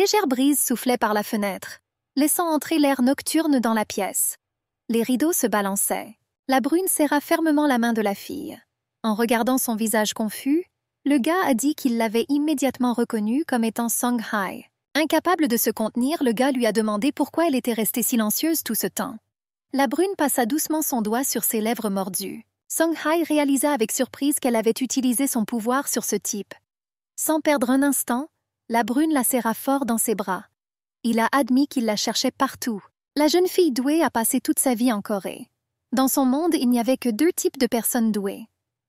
légère brise soufflait par la fenêtre, laissant entrer l'air nocturne dans la pièce. Les rideaux se balançaient. La brune serra fermement la main de la fille. En regardant son visage confus, le gars a dit qu'il l'avait immédiatement reconnue comme étant Song-Hae. Incapable de se contenir, le gars lui a demandé pourquoi elle était restée silencieuse tout ce temps. La brune passa doucement son doigt sur ses lèvres mordues. Song-Hae réalisa avec surprise qu'elle avait utilisé son pouvoir sur ce type. Sans perdre un instant, la brune la serra fort dans ses bras. Il a admis qu'il la cherchait partout. La jeune fille douée a passé toute sa vie en Corée. Dans son monde, il n'y avait que 2 types de personnes douées.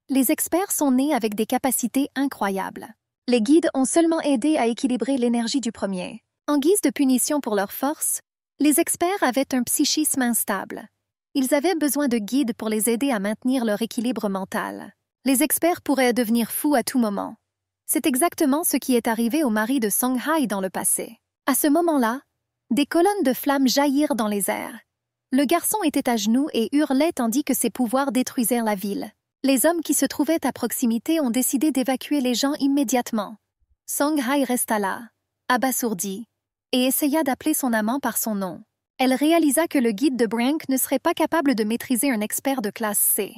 Les experts sont nés avec des capacités incroyables. Les guides ont seulement aidé à équilibrer l'énergie du premier. En guise de punition pour leur force, les experts avaient un psychisme instable. Ils avaient besoin de guides pour les aider à maintenir leur équilibre mental. Les experts pourraient devenir fous à tout moment. C'est exactement ce qui est arrivé au mari de Song-Hae dans le passé. À ce moment-là, des colonnes de flammes jaillirent dans les airs. Le garçon était à genoux et hurlait tandis que ses pouvoirs détruisèrent la ville. Les hommes qui se trouvaient à proximité ont décidé d'évacuer les gens immédiatement. Song-Hae resta là, abasourdie, et essaya d'appeler son amant par son nom. Elle réalisa que le guide de Brank ne serait pas capable de maîtriser un expert de classe C.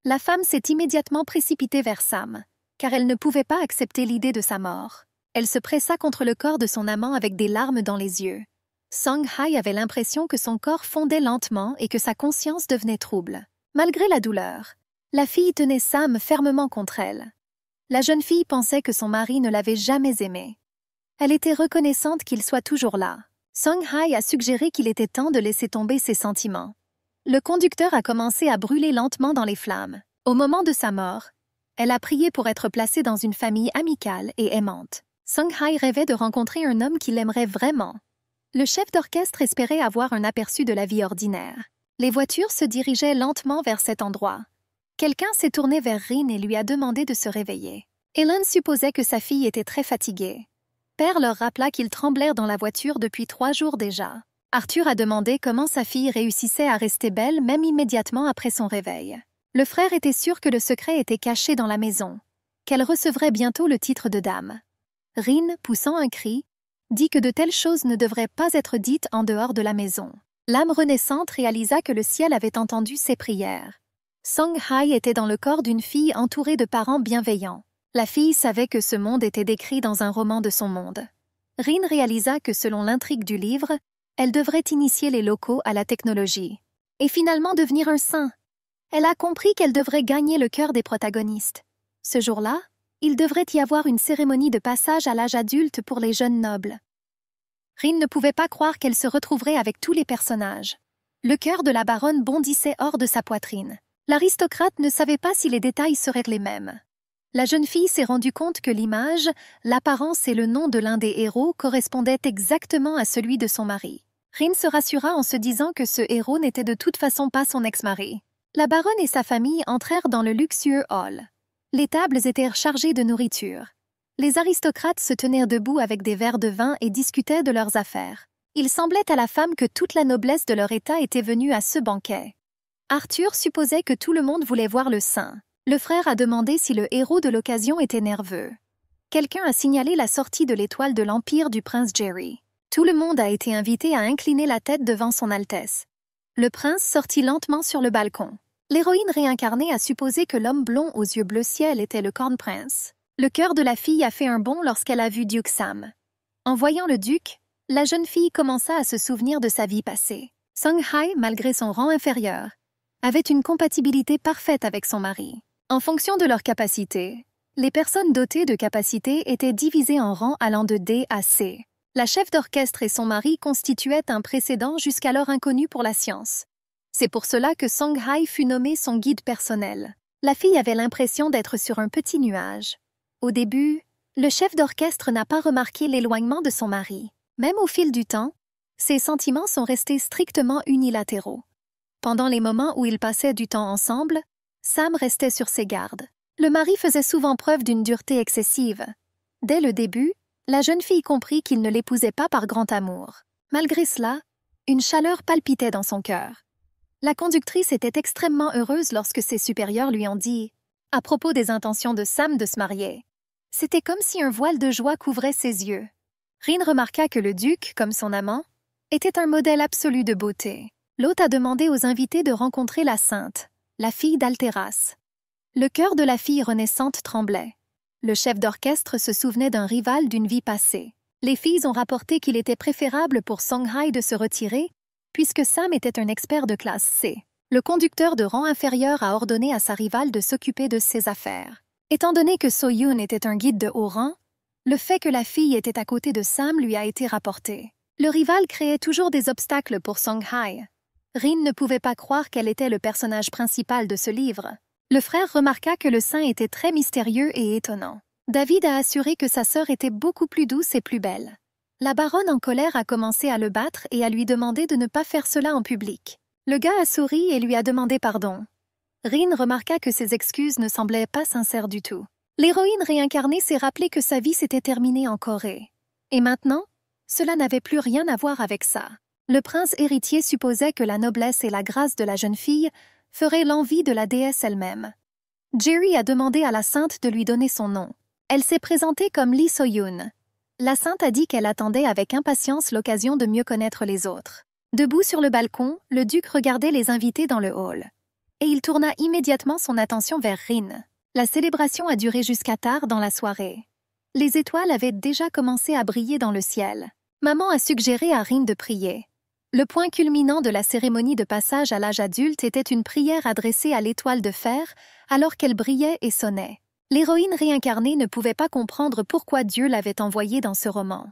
La femme s'est immédiatement précipitée vers Sam, car elle ne pouvait pas accepter l'idée de sa mort. Elle se pressa contre le corps de son amant avec des larmes dans les yeux. Song-Hae avait l'impression que son corps fondait lentement et que sa conscience devenait trouble. Malgré la douleur, la fille tenait Sam fermement contre elle. La jeune fille pensait que son mari ne l'avait jamais aimée. Elle était reconnaissante qu'il soit toujours là. Song-Hae a suggéré qu'il était temps de laisser tomber ses sentiments. Le conducteur a commencé à brûler lentement dans les flammes. Au moment de sa mort, elle a prié pour être placée dans une famille amicale et aimante. Song-Hae rêvait de rencontrer un homme qui l'aimerait vraiment. Le chef d'orchestre espérait avoir un aperçu de la vie ordinaire. Les voitures se dirigeaient lentement vers cet endroit. Quelqu'un s'est tourné vers Rin et lui a demandé de se réveiller. Helen supposait que sa fille était très fatiguée. Père leur rappela qu'ils tremblèrent dans la voiture depuis 3 jours déjà. Arthur a demandé comment sa fille réussissait à rester belle même immédiatement après son réveil. Le frère était sûr que le secret était caché dans la maison, qu'elle recevrait bientôt le titre de dame. Rin, poussant un cri, dit que de telles choses ne devraient pas être dites en dehors de la maison. L'âme renaissante réalisa que le ciel avait entendu ses prières. Song-Hae était dans le corps d'une fille entourée de parents bienveillants. La fille savait que ce monde était décrit dans un roman de son monde. Rin réalisa que selon l'intrigue du livre, elle devrait initier les locaux à la technologie. Et finalement devenir un saint. Elle a compris qu'elle devrait gagner le cœur des protagonistes. Ce jour-là, il devrait y avoir une cérémonie de passage à l'âge adulte pour les jeunes nobles. Rin ne pouvait pas croire qu'elle se retrouverait avec tous les personnages. Le cœur de la baronne bondissait hors de sa poitrine. L'aristocrate ne savait pas si les détails seraient les mêmes. La jeune fille s'est rendue compte que l'image, l'apparence et le nom de l'un des héros correspondaient exactement à celui de son mari. Rin se rassura en se disant que ce héros n'était de toute façon pas son ex-mari. La baronne et sa famille entrèrent dans le luxueux hall. Les tables étaient chargées de nourriture. Les aristocrates se tenaient debout avec des verres de vin et discutaient de leurs affaires. Il semblait à la femme que toute la noblesse de leur état était venue à ce banquet. Arthur supposait que tout le monde voulait voir le saint. Le frère a demandé si le héros de l'occasion était nerveux. Quelqu'un a signalé la sortie de l'étoile de l'Empire du prince Jerry. Tout le monde a été invité à incliner la tête devant son Altesse. Le prince sortit lentement sur le balcon. L'héroïne réincarnée a supposé que l'homme blond aux yeux bleu ciel était le Corn Prince. Le cœur de la fille a fait un bond lorsqu'elle a vu Duke Sam. En voyant le duc, la jeune fille commença à se souvenir de sa vie passée. Song-Hae, malgré son rang inférieur, avait une compatibilité parfaite avec son mari. En fonction de leurs capacités, les personnes dotées de capacités étaient divisées en rangs allant de D à C. La chef d'orchestre et son mari constituaient un précédent jusqu'alors inconnu pour la science. C'est pour cela que Song-Hae fut nommé son guide personnel. La fille avait l'impression d'être sur un petit nuage. Au début, le chef d'orchestre n'a pas remarqué l'éloignement de son mari. Même au fil du temps, ses sentiments sont restés strictement unilatéraux. Pendant les moments où ils passaient du temps ensemble, Sam restait sur ses gardes. Le mari faisait souvent preuve d'une dureté excessive. Dès le début, la jeune fille comprit qu'il ne l'épousait pas par grand amour. Malgré cela, une chaleur palpitait dans son cœur. La conductrice était extrêmement heureuse lorsque ses supérieurs lui ont dit, à propos des intentions de Sam de se marier. C'était comme si un voile de joie couvrait ses yeux. Rin remarqua que le duc, comme son amant, était un modèle absolu de beauté. L'hôte a demandé aux invités de rencontrer la sainte, la fille d'Altéras. Le cœur de la fille renaissante tremblait. Le chef d'orchestre se souvenait d'un rival d'une vie passée. Les filles ont rapporté qu'il était préférable pour Songhai de se retirer, puisque Sam était un expert de classe C. Le conducteur de rang inférieur a ordonné à sa rivale de s'occuper de ses affaires. Étant donné que So-yoon était un guide de haut rang, le fait que la fille était à côté de Sam lui a été rapporté. Le rival créait toujours des obstacles pour Songhai. Rin ne pouvait pas croire qu'elle était le personnage principal de ce livre. Le frère remarqua que le saint était très mystérieux et étonnant. David a assuré que sa sœur était beaucoup plus douce et plus belle. La baronne en colère a commencé à le battre et à lui demander de ne pas faire cela en public. Le gars a souri et lui a demandé pardon. Rin remarqua que ses excuses ne semblaient pas sincères du tout. L'héroïne réincarnée s'est rappelé que sa vie s'était terminée en Corée. Et maintenant, cela n'avait plus rien à voir avec ça. Le prince héritier supposait que la noblesse et la grâce de la jeune fille feraient l'envie de la déesse elle-même. Jerry a demandé à la sainte de lui donner son nom. Elle s'est présentée comme Lee So-yoon. La sainte a dit qu'elle attendait avec impatience l'occasion de mieux connaître les autres. Debout sur le balcon, le duc regardait les invités dans le hall. Et il tourna immédiatement son attention vers Rin. La célébration a duré jusqu'à tard dans la soirée. Les étoiles avaient déjà commencé à briller dans le ciel. Maman a suggéré à Rin de prier. Le point culminant de la cérémonie de passage à l'âge adulte était une prière adressée à l'étoile de fer alors qu'elle brillait et sonnait. L'héroïne réincarnée ne pouvait pas comprendre pourquoi Dieu l'avait envoyée dans ce roman.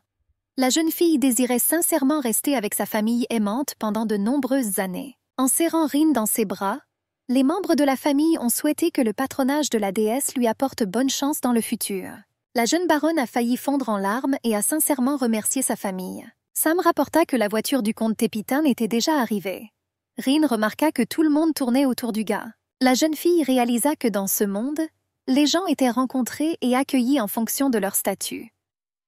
La jeune fille désirait sincèrement rester avec sa famille aimante pendant de nombreuses années. En serrant Rin dans ses bras, les membres de la famille ont souhaité que le patronage de la déesse lui apporte bonne chance dans le futur. La jeune baronne a failli fondre en larmes et a sincèrement remercié sa famille. Sam rapporta que la voiture du comte Tépitin était déjà arrivée. Rin remarqua que tout le monde tournait autour du gars. La jeune fille réalisa que dans ce monde, les gens étaient rencontrés et accueillis en fonction de leur statut.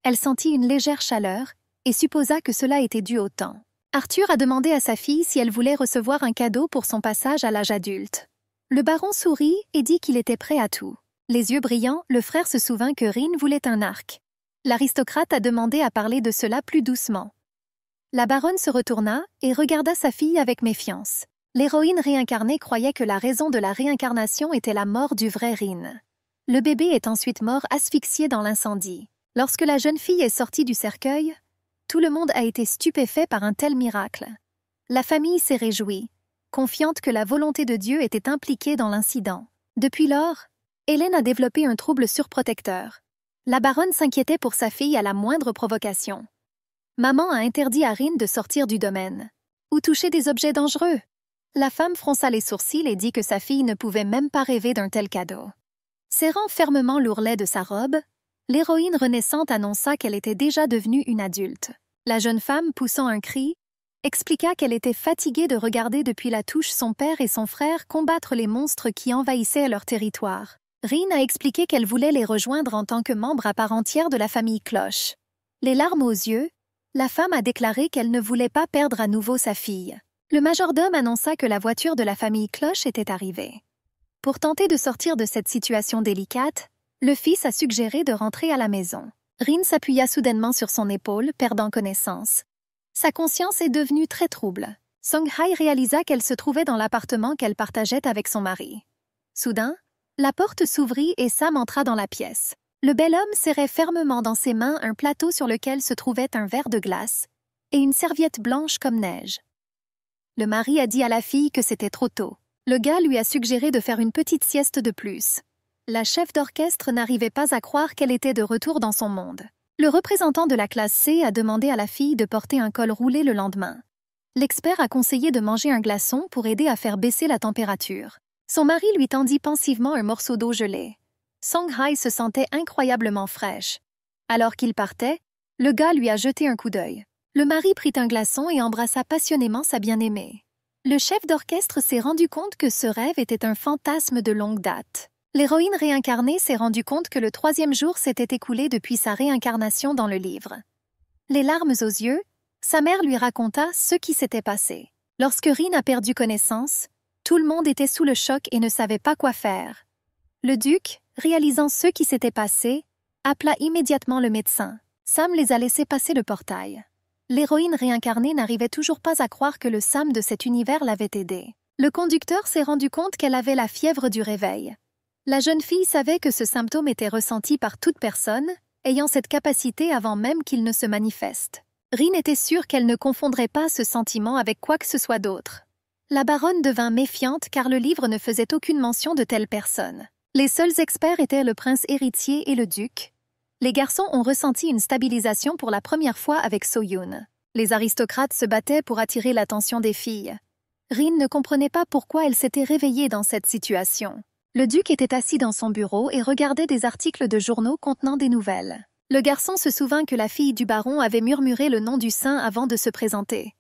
Elle sentit une légère chaleur et supposa que cela était dû au temps. Arthur a demandé à sa fille si elle voulait recevoir un cadeau pour son passage à l'âge adulte. Le baron sourit et dit qu'il était prêt à tout. Les yeux brillants, le frère se souvint que Rin voulait un arc. L'aristocrate a demandé à parler de cela plus doucement. La baronne se retourna et regarda sa fille avec méfiance. L'héroïne réincarnée croyait que la raison de la réincarnation était la mort du vrai Rin. Le bébé est ensuite mort asphyxié dans l'incendie. Lorsque la jeune fille est sortie du cercueil, tout le monde a été stupéfait par un tel miracle. La famille s'est réjouie, confiante que la volonté de Dieu était impliquée dans l'incident. Depuis lors, Hélène a développé un trouble surprotecteur. La baronne s'inquiétait pour sa fille à la moindre provocation. Maman a interdit à Rin de sortir du domaine. Ou toucher des objets dangereux. La femme fronça les sourcils et dit que sa fille ne pouvait même pas rêver d'un tel cadeau. Serrant fermement l'ourlet de sa robe, l'héroïne renaissante annonça qu'elle était déjà devenue une adulte. La jeune femme, poussant un cri, expliqua qu'elle était fatiguée de regarder depuis la touche son père et son frère combattre les monstres qui envahissaient leur territoire. Rin a expliqué qu'elle voulait les rejoindre en tant que membre à part entière de la famille Cloche. Les larmes aux yeux, la femme a déclaré qu'elle ne voulait pas perdre à nouveau sa fille. Le majordome annonça que la voiture de la famille Cloche était arrivée. Pour tenter de sortir de cette situation délicate, le fils a suggéré de rentrer à la maison. Rin s'appuya soudainement sur son épaule, perdant connaissance. Sa conscience est devenue très trouble. Songhai réalisa qu'elle se trouvait dans l'appartement qu'elle partageait avec son mari. Soudain, la porte s'ouvrit et Sam entra dans la pièce. Le bel homme serrait fermement dans ses mains un plateau sur lequel se trouvait un verre de glace et une serviette blanche comme neige. Le mari a dit à la fille que c'était trop tôt. Le gars lui a suggéré de faire une petite sieste de plus. La chef d'orchestre n'arrivait pas à croire qu'elle était de retour dans son monde. Le représentant de la classe C a demandé à la fille de porter un col roulé le lendemain. L'expert a conseillé de manger un glaçon pour aider à faire baisser la température. Son mari lui tendit pensivement un morceau d'eau gelée. Songhai se sentait incroyablement fraîche. Alors qu'il partait, le gars lui a jeté un coup d'œil. Le mari prit un glaçon et embrassa passionnément sa bien-aimée. Le chef d'orchestre s'est rendu compte que ce rêve était un fantasme de longue date. L'héroïne réincarnée s'est rendu compte que le 3e jour s'était écoulé depuis sa réincarnation dans le livre. Les larmes aux yeux, sa mère lui raconta ce qui s'était passé. Lorsque Rin a perdu connaissance, tout le monde était sous le choc et ne savait pas quoi faire. Le duc, réalisant ce qui s'était passé, appela immédiatement le médecin. Sam les a laissés passer le portail. L'héroïne réincarnée n'arrivait toujours pas à croire que le Sam de cet univers l'avait aidée. Le conducteur s'est rendu compte qu'elle avait la fièvre du réveil. La jeune fille savait que ce symptôme était ressenti par toute personne, ayant cette capacité avant même qu'il ne se manifeste. Rin était sûre qu'elle ne confondrait pas ce sentiment avec quoi que ce soit d'autre. La baronne devint méfiante car le livre ne faisait aucune mention de telle personne. Les seuls experts étaient le prince héritier et le duc. Les garçons ont ressenti une stabilisation pour la première fois avec So-Yoon. Les aristocrates se battaient pour attirer l'attention des filles. Rin ne comprenait pas pourquoi elle s'était réveillée dans cette situation. Le duc était assis dans son bureau et regardait des articles de journaux contenant des nouvelles. Le garçon se souvint que la fille du baron avait murmuré le nom du saint avant de se présenter.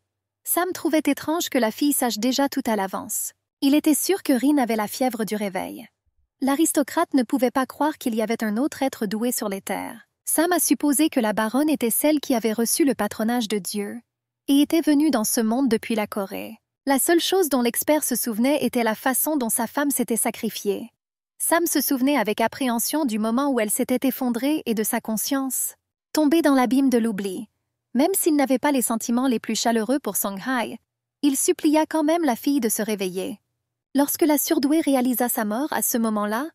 Sam trouvait étrange que la fille sache déjà tout à l'avance. Il était sûr que Rin avait la fièvre du réveil. L'aristocrate ne pouvait pas croire qu'il y avait un autre être doué sur les terres. Sam a supposé que la baronne était celle qui avait reçu le patronage de Dieu et était venue dans ce monde depuis la Corée. La seule chose dont l'expert se souvenait était la façon dont sa femme s'était sacrifiée. Sam se souvenait avec appréhension du moment où elle s'était effondrée et de sa conscience, tombée dans l'abîme de l'oubli. Même s'il n'avait pas les sentiments les plus chaleureux pour Song-Hae, il supplia quand même la fille de se réveiller. Lorsque la surdouée réalisa sa mort à ce moment-là,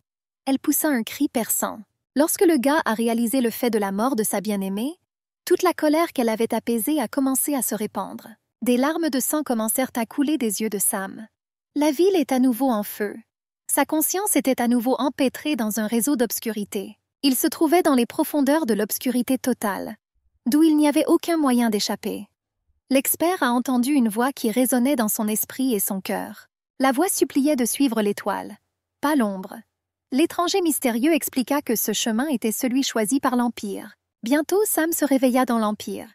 elle poussa un cri perçant. Lorsque le gars a réalisé le fait de la mort de sa bien-aimée, toute la colère qu'elle avait apaisée a commencé à se répandre. Des larmes de sang commencèrent à couler des yeux de Sam. La ville est à nouveau en feu. Sa conscience était à nouveau empêtrée dans un réseau d'obscurité. Il se trouvait dans les profondeurs de l'obscurité totale, d'où il n'y avait aucun moyen d'échapper. L'expert a entendu une voix qui résonnait dans son esprit et son cœur. La voix suppliait de suivre l'étoile, pas l'ombre. L'étranger mystérieux expliqua que ce chemin était celui choisi par l'Empire. Bientôt, Sam se réveilla dans l'Empire.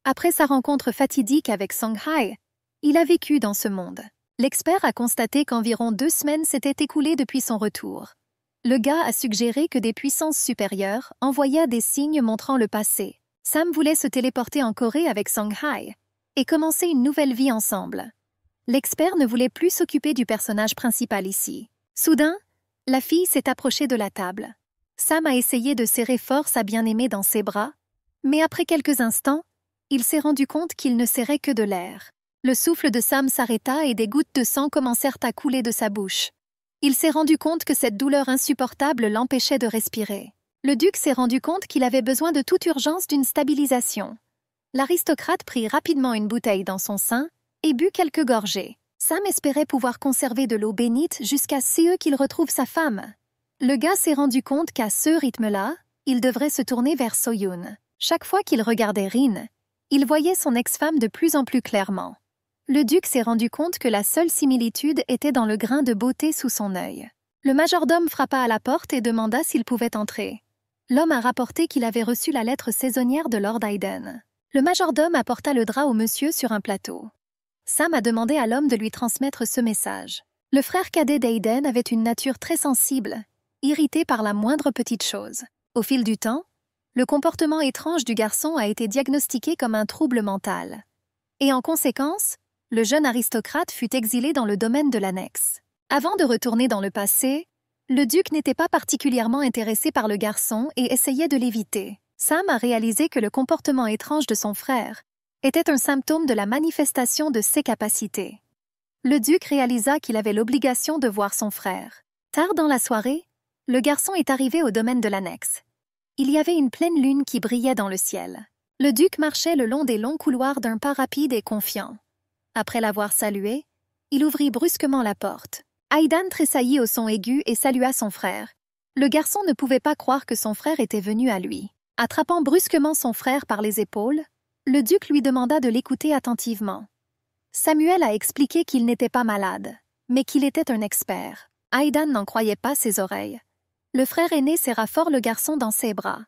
Après sa rencontre fatidique avec Song-Hae, il a vécu dans ce monde. L'expert a constaté qu'environ 2 semaines s'étaient écoulées depuis son retour. Le gars a suggéré que des puissances supérieures envoyaient des signes montrant le passé. Sam voulait se téléporter en Corée avec Song-Hae et commencer une nouvelle vie ensemble. L'expert ne voulait plus s'occuper du personnage principal ici. Soudain, la fille s'est approchée de la table. Sam a essayé de serrer fort sa bien-aimée dans ses bras, mais après quelques instants, il s'est rendu compte qu'il ne serrait que de l'air. Le souffle de Sam s'arrêta et des gouttes de sang commencèrent à couler de sa bouche. Il s'est rendu compte que cette douleur insupportable l'empêchait de respirer. Le duc s'est rendu compte qu'il avait besoin de toute urgence d'une stabilisation. L'aristocrate prit rapidement une bouteille dans son sein et but quelques gorgées. Sam espérait pouvoir conserver de l'eau bénite jusqu'à ce qu'il retrouve sa femme. Le gars s'est rendu compte qu'à ce rythme-là, il devrait se tourner vers So-Yoon. Chaque fois qu'il regardait Rin, il voyait son ex-femme de plus en plus clairement. Le duc s'est rendu compte que la seule similitude était dans le grain de beauté sous son œil. Le majordome frappa à la porte et demanda s'il pouvait entrer. L'homme a rapporté qu'il avait reçu la lettre saisonnière de Lord Hayden. Le majordome apporta le drap au monsieur sur un plateau. Sam a demandé à l'homme de lui transmettre ce message. Le frère cadet d'Hayden avait une nature très sensible, irrité par la moindre petite chose. Au fil du temps, le comportement étrange du garçon a été diagnostiqué comme un trouble mental. Et en conséquence, le jeune aristocrate fut exilé dans le domaine de l'annexe. Avant de retourner dans le passé, le duc n'était pas particulièrement intéressé par le garçon et essayait de l'éviter. Sam a réalisé que le comportement étrange de son frère était un symptôme de la manifestation de ses capacités. Le duc réalisa qu'il avait l'obligation de voir son frère. Tard dans la soirée, le garçon est arrivé au domaine de l'annexe. Il y avait une pleine lune qui brillait dans le ciel. Le duc marchait le long des longs couloirs d'un pas rapide et confiant. Après l'avoir salué, il ouvrit brusquement la porte. Hayden tressaillit au son aigu et salua son frère. Le garçon ne pouvait pas croire que son frère était venu à lui. Attrapant brusquement son frère par les épaules, le duc lui demanda de l'écouter attentivement. Samuel a expliqué qu'il n'était pas malade, mais qu'il était un expert. Hayden n'en croyait pas ses oreilles. Le frère aîné serra fort le garçon dans ses bras.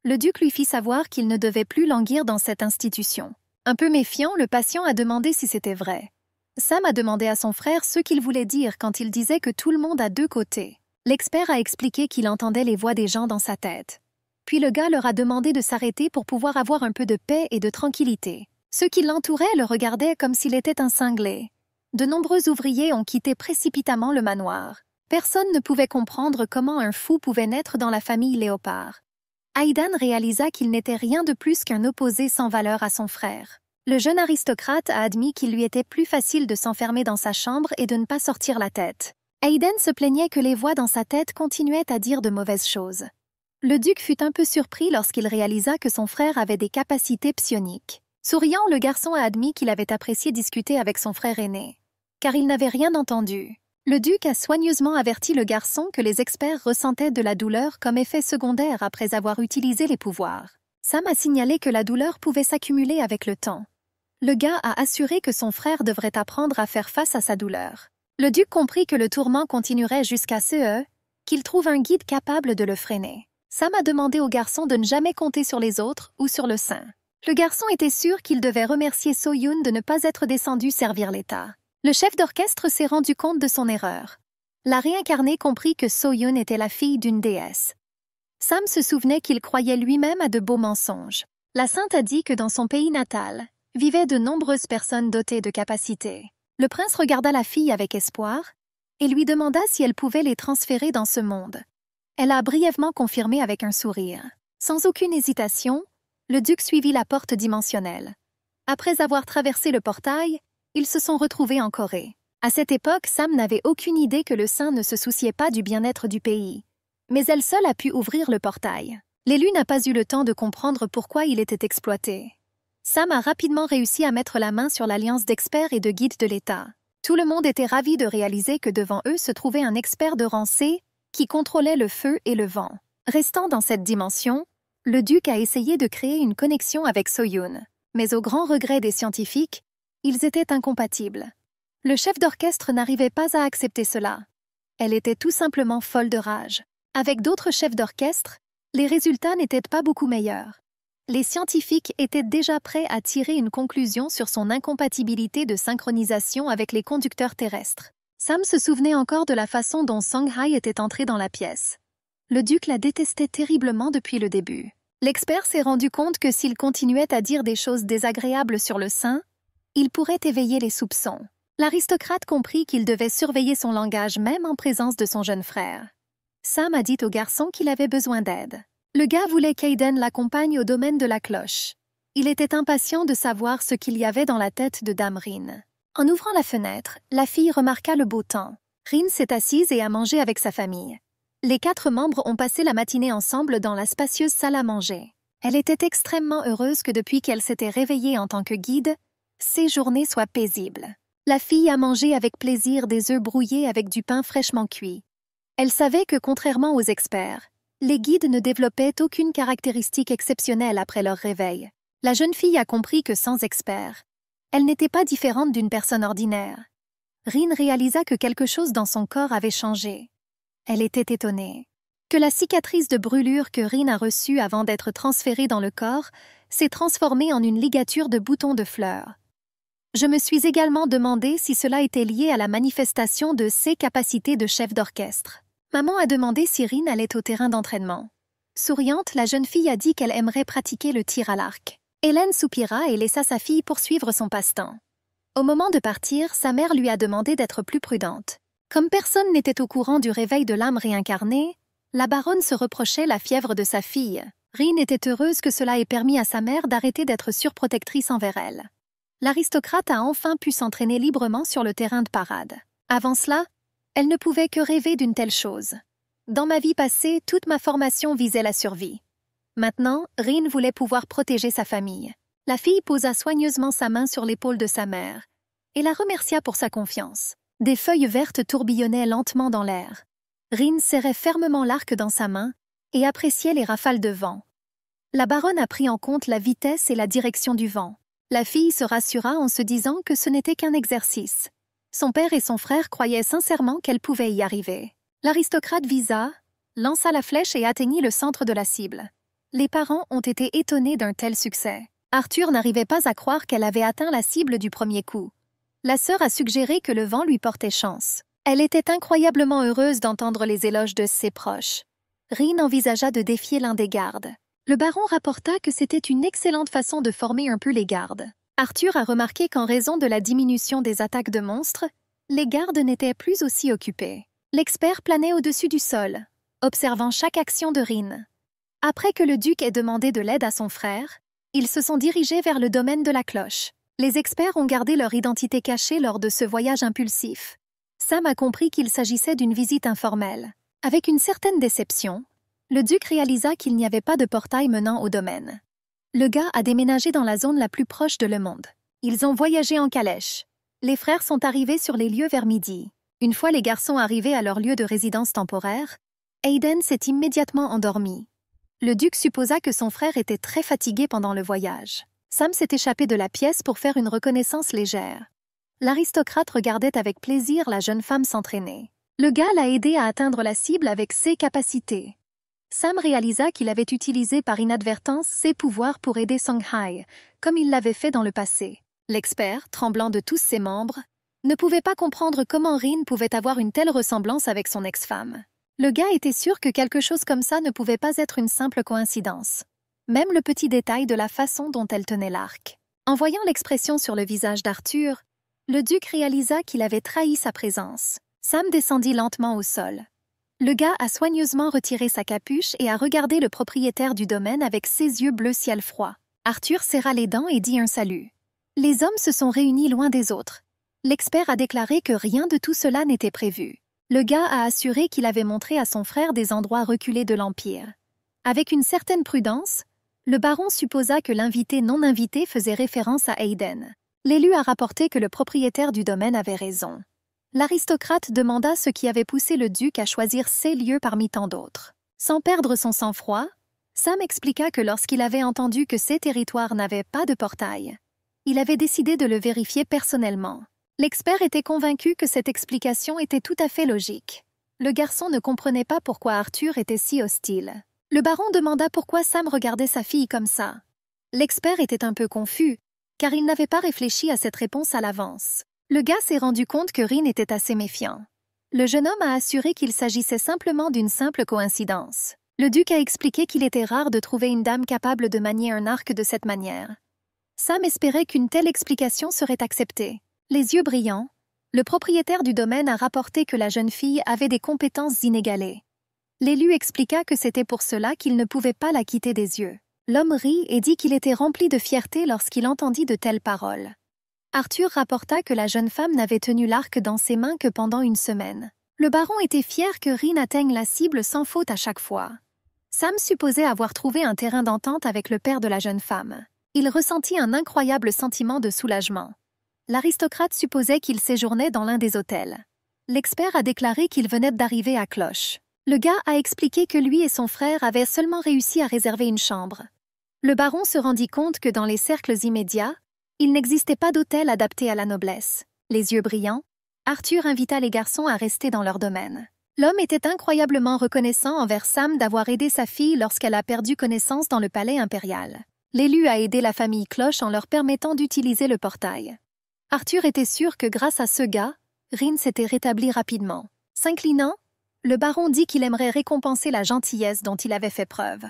Le duc lui fit savoir qu'il ne devait plus languir dans cette institution. Un peu méfiant, le patient a demandé si c'était vrai. Sam a demandé à son frère ce qu'il voulait dire quand il disait que tout le monde a 2 côtés. L'expert a expliqué qu'il entendait les voix des gens dans sa tête. Puis le gars leur a demandé de s'arrêter pour pouvoir avoir un peu de paix et de tranquillité. Ceux qui l'entouraient le regardaient comme s'il était un cinglé. De nombreux ouvriers ont quitté précipitamment le manoir. Personne ne pouvait comprendre comment un fou pouvait naître dans la famille Léopard. Aidan réalisa qu'il n'était rien de plus qu'un opposé sans valeur à son frère. Le jeune aristocrate a admis qu'il lui était plus facile de s'enfermer dans sa chambre et de ne pas sortir la tête. Aidan se plaignait que les voix dans sa tête continuaient à dire de mauvaises choses. Le duc fut un peu surpris lorsqu'il réalisa que son frère avait des capacités psioniques. Souriant, le garçon a admis qu'il avait apprécié discuter avec son frère aîné, car il n'avait rien entendu. Le duc a soigneusement averti le garçon que les experts ressentaient de la douleur comme effet secondaire après avoir utilisé les pouvoirs. Sam a signalé que la douleur pouvait s'accumuler avec le temps. Le gars a assuré que son frère devrait apprendre à faire face à sa douleur. Le duc comprit que le tourment continuerait jusqu'à ce qu'il trouve un guide capable de le freiner. Sam a demandé au garçon de ne jamais compter sur les autres ou sur le saint. Le garçon était sûr qu'il devait remercier So-Yoon de ne pas être descendu servir l'État. Le chef d'orchestre s'est rendu compte de son erreur. La réincarnée comprit que So-Yoon était la fille d'une déesse. Sam se souvenait qu'il croyait lui-même à de beaux mensonges. La sainte a dit que dans son pays natal, vivaient de nombreuses personnes dotées de capacités. Le prince regarda la fille avec espoir et lui demanda si elle pouvait les transférer dans ce monde. Elle a brièvement confirmé avec un sourire. Sans aucune hésitation, le duc suivit la porte dimensionnelle. Après avoir traversé le portail, ils se sont retrouvés en Corée. À cette époque, Sam n'avait aucune idée que le saint ne se souciait pas du bien-être du pays. Mais elle seule a pu ouvrir le portail. L'élu n'a pas eu le temps de comprendre pourquoi il était exploité. Sam a rapidement réussi à mettre la main sur l'alliance d'experts et de guides de l'État. Tout le monde était ravi de réaliser que devant eux se trouvait un expert de rang C qui contrôlait le feu et le vent. Restant dans cette dimension, le duc a essayé de créer une connexion avec So-Yoon. Mais au grand regret des scientifiques, ils étaient incompatibles. Le chef d'orchestre n'arrivait pas à accepter cela. Elle était tout simplement folle de rage. Avec d'autres chefs d'orchestre, les résultats n'étaient pas beaucoup meilleurs. Les scientifiques étaient déjà prêts à tirer une conclusion sur son incompatibilité de synchronisation avec les conducteurs terrestres. Sam se souvenait encore de la façon dont Song-Hai était entré dans la pièce. Le duc la détestait terriblement depuis le début. L'expert s'est rendu compte que s'il continuait à dire des choses désagréables sur le saint, il pourrait éveiller les soupçons. L'aristocrate comprit qu'il devait surveiller son langage même en présence de son jeune frère. Sam a dit au garçon qu'il avait besoin d'aide. Le gars voulait qu'Aidan l'accompagne au domaine de la cloche. Il était impatient de savoir ce qu'il y avait dans la tête de Dame Rin. En ouvrant la fenêtre, la fille remarqua le beau temps. Rin s'est assise et a mangé avec sa famille. Les 4 membres ont passé la matinée ensemble dans la spacieuse salle à manger. Elle était extrêmement heureuse que depuis qu'elle s'était réveillée en tant que guide, ses journées soient paisibles. La fille a mangé avec plaisir des œufs brouillés avec du pain fraîchement cuit. Elle savait que, contrairement aux experts, les guides ne développaient aucune caractéristique exceptionnelle après leur réveil. La jeune fille a compris que sans experts, elle n'était pas différente d'une personne ordinaire. Rin réalisa que quelque chose dans son corps avait changé. Elle était étonnée. Que la cicatrice de brûlure que Rin a reçue avant d'être transférée dans le corps s'est transformée en une ligature de boutons de fleurs. Je me suis également demandé si cela était lié à la manifestation de ses capacités de chef d'orchestre. Maman a demandé si Rin allait au terrain d'entraînement. Souriante, la jeune fille a dit qu'elle aimerait pratiquer le tir à l'arc. Hélène soupira et laissa sa fille poursuivre son passe-temps. Au moment de partir, sa mère lui a demandé d'être plus prudente. Comme personne n'était au courant du réveil de l'âme réincarnée, la baronne se reprochait la fièvre de sa fille. Rin était heureuse que cela ait permis à sa mère d'arrêter d'être surprotectrice envers elle. L'aristocrate a enfin pu s'entraîner librement sur le terrain de parade. Avant cela, elle ne pouvait que rêver d'une telle chose. Dans ma vie passée, toute ma formation visait la survie. Maintenant, Rin voulait pouvoir protéger sa famille. La fille posa soigneusement sa main sur l'épaule de sa mère et la remercia pour sa confiance. Des feuilles vertes tourbillonnaient lentement dans l'air. Rin serrait fermement l'arc dans sa main et appréciait les rafales de vent. La baronne a pris en compte la vitesse et la direction du vent. La fille se rassura en se disant que ce n'était qu'un exercice. Son père et son frère croyaient sincèrement qu'elle pouvait y arriver. L'aristocrate visa, lança la flèche et atteignit le centre de la cible. Les parents ont été étonnés d'un tel succès. Arthur n'arrivait pas à croire qu'elle avait atteint la cible du premier coup. La sœur a suggéré que le vent lui portait chance. Elle était incroyablement heureuse d'entendre les éloges de ses proches. Rin envisagea de défier l'un des gardes. Le baron rapporta que c'était une excellente façon de former un peu les gardes. Arthur a remarqué qu'en raison de la diminution des attaques de monstres, les gardes n'étaient plus aussi occupés. L'expert planait au-dessus du sol, observant chaque action de Rin. Après que le duc ait demandé de l'aide à son frère, ils se sont dirigés vers le domaine de la cloche. Les experts ont gardé leur identité cachée lors de ce voyage impulsif. Sam a compris qu'il s'agissait d'une visite informelle. Avec une certaine déception, le duc réalisa qu'il n'y avait pas de portail menant au domaine. Le gars a déménagé dans la zone la plus proche de Le Monde. Ils ont voyagé en calèche. Les frères sont arrivés sur les lieux vers midi. Une fois les garçons arrivés à leur lieu de résidence temporaire, Aiden s'est immédiatement endormi. Le duc supposa que son frère était très fatigué pendant le voyage. Sam s'est échappé de la pièce pour faire une reconnaissance légère. L'aristocrate regardait avec plaisir la jeune femme s'entraîner. Le gars l'a aidé à atteindre la cible avec ses capacités. Sam réalisa qu'il avait utilisé par inadvertance ses pouvoirs pour aider Songhai, comme il l'avait fait dans le passé. L'expert, tremblant de tous ses membres, ne pouvait pas comprendre comment Rin pouvait avoir une telle ressemblance avec son ex-femme. Le gars était sûr que quelque chose comme ça ne pouvait pas être une simple coïncidence. Même le petit détail de la façon dont elle tenait l'arc. En voyant l'expression sur le visage d'Arthur, le duc réalisa qu'il avait trahi sa présence. Sam descendit lentement au sol. Le gars a soigneusement retiré sa capuche et a regardé le propriétaire du domaine avec ses yeux bleu ciel froid. Arthur serra les dents et dit un salut. Les hommes se sont réunis loin des autres. L'expert a déclaré que rien de tout cela n'était prévu. Le gars a assuré qu'il avait montré à son frère des endroits reculés de l'Empire. Avec une certaine prudence, le baron supposa que l'invité non invité faisait référence à Aiden. L'élu a rapporté que le propriétaire du domaine avait raison. L'aristocrate demanda ce qui avait poussé le duc à choisir ces lieux parmi tant d'autres. Sans perdre son sang-froid, Sam expliqua que lorsqu'il avait entendu que ces territoires n'avaient pas de portail, il avait décidé de le vérifier personnellement. L'expert était convaincu que cette explication était tout à fait logique. Le garçon ne comprenait pas pourquoi Arthur était si hostile. Le baron demanda pourquoi Sam regardait sa fille comme ça. L'expert était un peu confus, car il n'avait pas réfléchi à cette réponse à l'avance. Le gars s'est rendu compte que Rin était assez méfiant. Le jeune homme a assuré qu'il s'agissait simplement d'une simple coïncidence. Le duc a expliqué qu'il était rare de trouver une dame capable de manier un arc de cette manière. Sam espérait qu'une telle explication serait acceptée. Les yeux brillants, le propriétaire du domaine a rapporté que la jeune fille avait des compétences inégalées. L'élu expliqua que c'était pour cela qu'il ne pouvait pas la quitter des yeux. L'homme rit et dit qu'il était rempli de fierté lorsqu'il entendit de telles paroles. Arthur rapporta que la jeune femme n'avait tenu l'arc dans ses mains que pendant une semaine. Le baron était fier que Rin atteigne la cible sans faute à chaque fois. Sam supposait avoir trouvé un terrain d'entente avec le père de la jeune femme. Il ressentit un incroyable sentiment de soulagement. L'aristocrate supposait qu'il séjournait dans l'un des hôtels. L'expert a déclaré qu'il venait d'arriver à Cloche. Le gars a expliqué que lui et son frère avaient seulement réussi à réserver une chambre. Le baron se rendit compte que dans les cercles immédiats, il n'existait pas d'hôtel adapté à la noblesse. Les yeux brillants, Arthur invita les garçons à rester dans leur domaine. L'homme était incroyablement reconnaissant envers Sam d'avoir aidé sa fille lorsqu'elle a perdu connaissance dans le palais impérial. L'élu a aidé la famille Cloche en leur permettant d'utiliser le portail. Arthur était sûr que grâce à ce gars, Rin s'était rétabli rapidement. S'inclinant, le baron dit qu'il aimerait récompenser la gentillesse dont il avait fait preuve.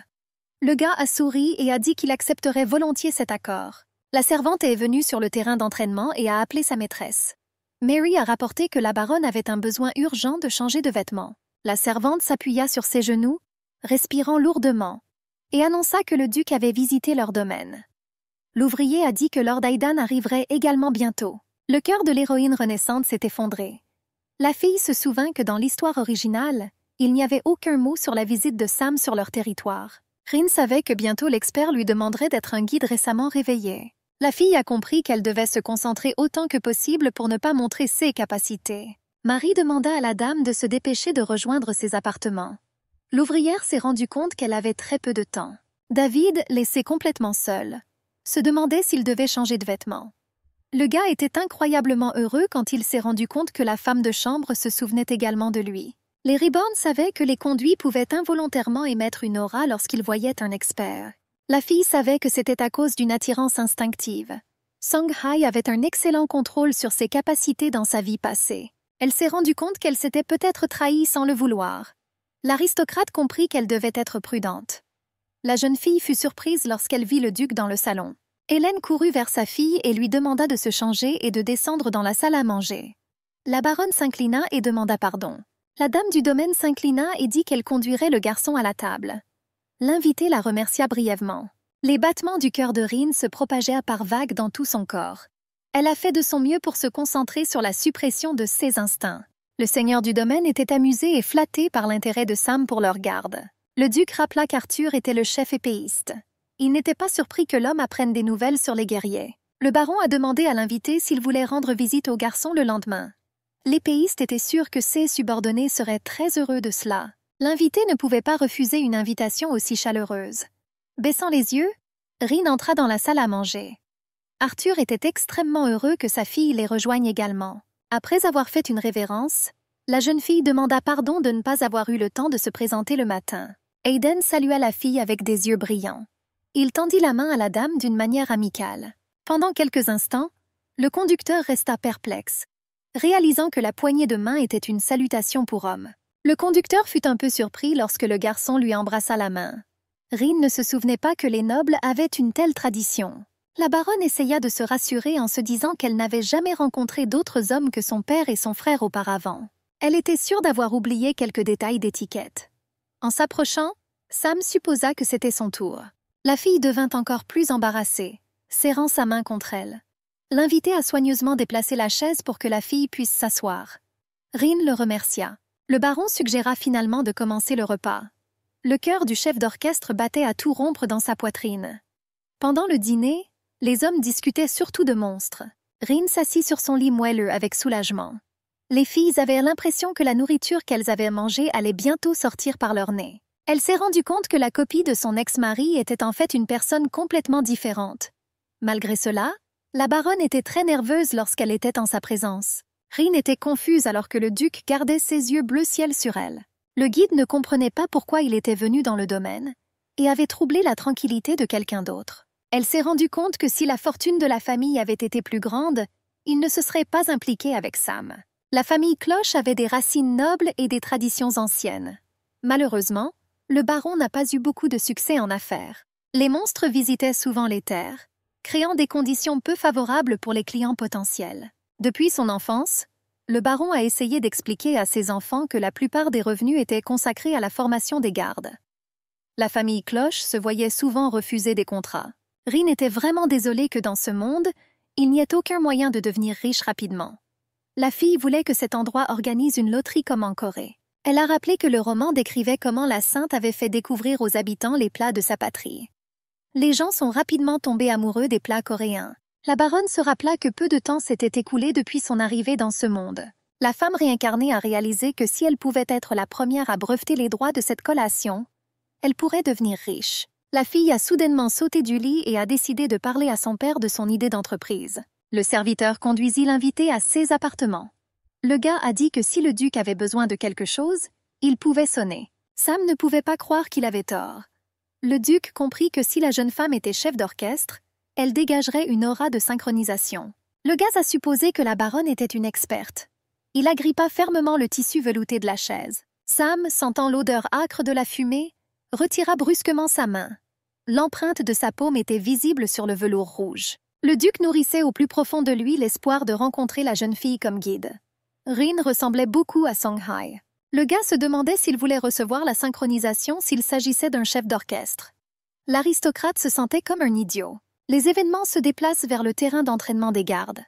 Le gars a souri et a dit qu'il accepterait volontiers cet accord. La servante est venue sur le terrain d'entraînement et a appelé sa maîtresse. Mary a rapporté que la baronne avait un besoin urgent de changer de vêtements. La servante s'appuya sur ses genoux, respirant lourdement, et annonça que le duc avait visité leur domaine. L'ouvrier a dit que Lord Aidan arriverait également bientôt. Le cœur de l'héroïne renaissante s'est effondré. La fille se souvint que dans l'histoire originale, il n'y avait aucun mot sur la visite de Sam sur leur territoire. Rin savait que bientôt l'expert lui demanderait d'être un guide récemment réveillé. La fille a compris qu'elle devait se concentrer autant que possible pour ne pas montrer ses capacités. Marie demanda à la dame de se dépêcher de rejoindre ses appartements. L'ouvrière s'est rendue compte qu'elle avait très peu de temps. David, laissé complètement seul, se demandait s'il devait changer de vêtements. Le gars était incroyablement heureux quand il s'est rendu compte que la femme de chambre se souvenait également de lui. Les Reborn savaient que les conduits pouvaient involontairement émettre une aura lorsqu'ils voyaient un expert. La fille savait que c'était à cause d'une attirance instinctive. Songhai avait un excellent contrôle sur ses capacités dans sa vie passée. Elle s'est rendue compte qu'elle s'était peut-être trahie sans le vouloir. L'aristocrate comprit qu'elle devait être prudente. La jeune fille fut surprise lorsqu'elle vit le duc dans le salon. Hélène courut vers sa fille et lui demanda de se changer et de descendre dans la salle à manger. La baronne s'inclina et demanda pardon. La dame du domaine s'inclina et dit qu'elle conduirait le garçon à la table. L'invité la remercia brièvement. Les battements du cœur de Rin se propagèrent par vagues dans tout son corps. Elle a fait de son mieux pour se concentrer sur la suppression de ses instincts. Le seigneur du domaine était amusé et flatté par l'intérêt de Sam pour leur garde. Le duc rappela qu'Arthur était le chef épéiste. Il n'était pas surpris que l'homme apprenne des nouvelles sur les guerriers. Le baron a demandé à l'invité s'il voulait rendre visite au garçon le lendemain. L'épéiste était sûr que ses subordonnés seraient très heureux de cela. L'invité ne pouvait pas refuser une invitation aussi chaleureuse. Baissant les yeux, Rin entra dans la salle à manger. Arthur était extrêmement heureux que sa fille les rejoigne également. Après avoir fait une révérence, la jeune fille demanda pardon de ne pas avoir eu le temps de se présenter le matin. Aiden salua la fille avec des yeux brillants. Il tendit la main à la dame d'une manière amicale. Pendant quelques instants, le conducteur resta perplexe, réalisant que la poignée de main était une salutation pour homme. Le conducteur fut un peu surpris lorsque le garçon lui embrassa la main. Rin ne se souvenait pas que les nobles avaient une telle tradition. La baronne essaya de se rassurer en se disant qu'elle n'avait jamais rencontré d'autres hommes que son père et son frère auparavant. Elle était sûre d'avoir oublié quelques détails d'étiquette. En s'approchant, Sam supposa que c'était son tour. La fille devint encore plus embarrassée, serrant sa main contre elle. L'invité a soigneusement déplacé la chaise pour que la fille puisse s'asseoir. Rin le remercia. Le baron suggéra finalement de commencer le repas. Le cœur du chef d'orchestre battait à tout rompre dans sa poitrine. Pendant le dîner, les hommes discutaient surtout de monstres. Rin s'assit sur son lit moelleux avec soulagement. Les filles avaient l'impression que la nourriture qu'elles avaient mangée allait bientôt sortir par leur nez. Elle s'est rendue compte que la copie de son ex-mari était en fait une personne complètement différente. Malgré cela, la baronne était très nerveuse lorsqu'elle était en sa présence. Rin était confuse alors que le duc gardait ses yeux bleu ciel sur elle. Le guide ne comprenait pas pourquoi il était venu dans le domaine et avait troublé la tranquillité de quelqu'un d'autre. Elle s'est rendue compte que si la fortune de la famille avait été plus grande, il ne se serait pas impliqué avec Sam. La famille Cloche avait des racines nobles et des traditions anciennes. Malheureusement, le baron n'a pas eu beaucoup de succès en affaires. Les monstres visitaient souvent les terres, créant des conditions peu favorables pour les clients potentiels. Depuis son enfance, le baron a essayé d'expliquer à ses enfants que la plupart des revenus étaient consacrés à la formation des gardes. La famille Cloche se voyait souvent refuser des contrats. Rin était vraiment désolée que dans ce monde, il n'y ait aucun moyen de devenir riche rapidement. La fille voulait que cet endroit organise une loterie comme en Corée. Elle a rappelé que le roman décrivait comment la sainte avait fait découvrir aux habitants les plats de sa patrie. Les gens sont rapidement tombés amoureux des plats coréens. La baronne se rappela que peu de temps s'était écoulé depuis son arrivée dans ce monde. La femme réincarnée a réalisé que si elle pouvait être la première à breveter les droits de cette collation, elle pourrait devenir riche. La fille a soudainement sauté du lit et a décidé de parler à son père de son idée d'entreprise. Le serviteur conduisit l'invité à ses appartements. Le gars a dit que si le duc avait besoin de quelque chose, il pouvait sonner. Sam ne pouvait pas croire qu'il avait tort. Le duc comprit que si la jeune femme était chef d'orchestre, elle dégagerait une aura de synchronisation. Le gars a supposé que la baronne était une experte. Il agrippa fermement le tissu velouté de la chaise. Sam, sentant l'odeur âcre de la fumée, retira brusquement sa main. L'empreinte de sa paume était visible sur le velours rouge. Le duc nourrissait au plus profond de lui l'espoir de rencontrer la jeune fille comme guide. Rin ressemblait beaucoup à Song Hai. Le gars se demandait s'il voulait recevoir la synchronisation s'il s'agissait d'un chef d'orchestre. L'aristocrate se sentait comme un idiot. Les événements se déplacent vers le terrain d'entraînement des gardes.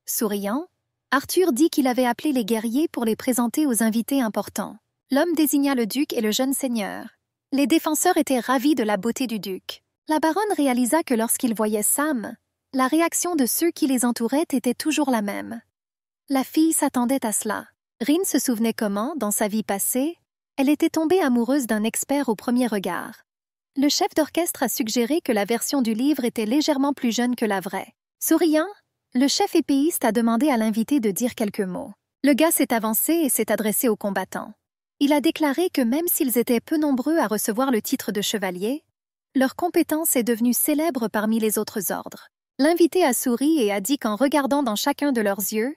Souriant, Arthur dit qu'il avait appelé les guerriers pour les présenter aux invités importants. L'homme désigna le duc et le jeune seigneur. Les défenseurs étaient ravis de la beauté du duc. La baronne réalisa que lorsqu'ils voyaient Sam, la réaction de ceux qui les entouraient était toujours la même. La fille s'attendait à cela. Rin se souvenait comment, dans sa vie passée, elle était tombée amoureuse d'un expert au premier regard. Le chef d'orchestre a suggéré que la version du livre était légèrement plus jeune que la vraie. Souriant, le chef épéiste a demandé à l'invité de dire quelques mots. Le gars s'est avancé et s'est adressé aux combattants. Il a déclaré que même s'ils étaient peu nombreux à recevoir le titre de chevalier, leur compétence est devenue célèbre parmi les autres ordres. L'invité a souri et a dit qu'en regardant dans chacun de leurs yeux,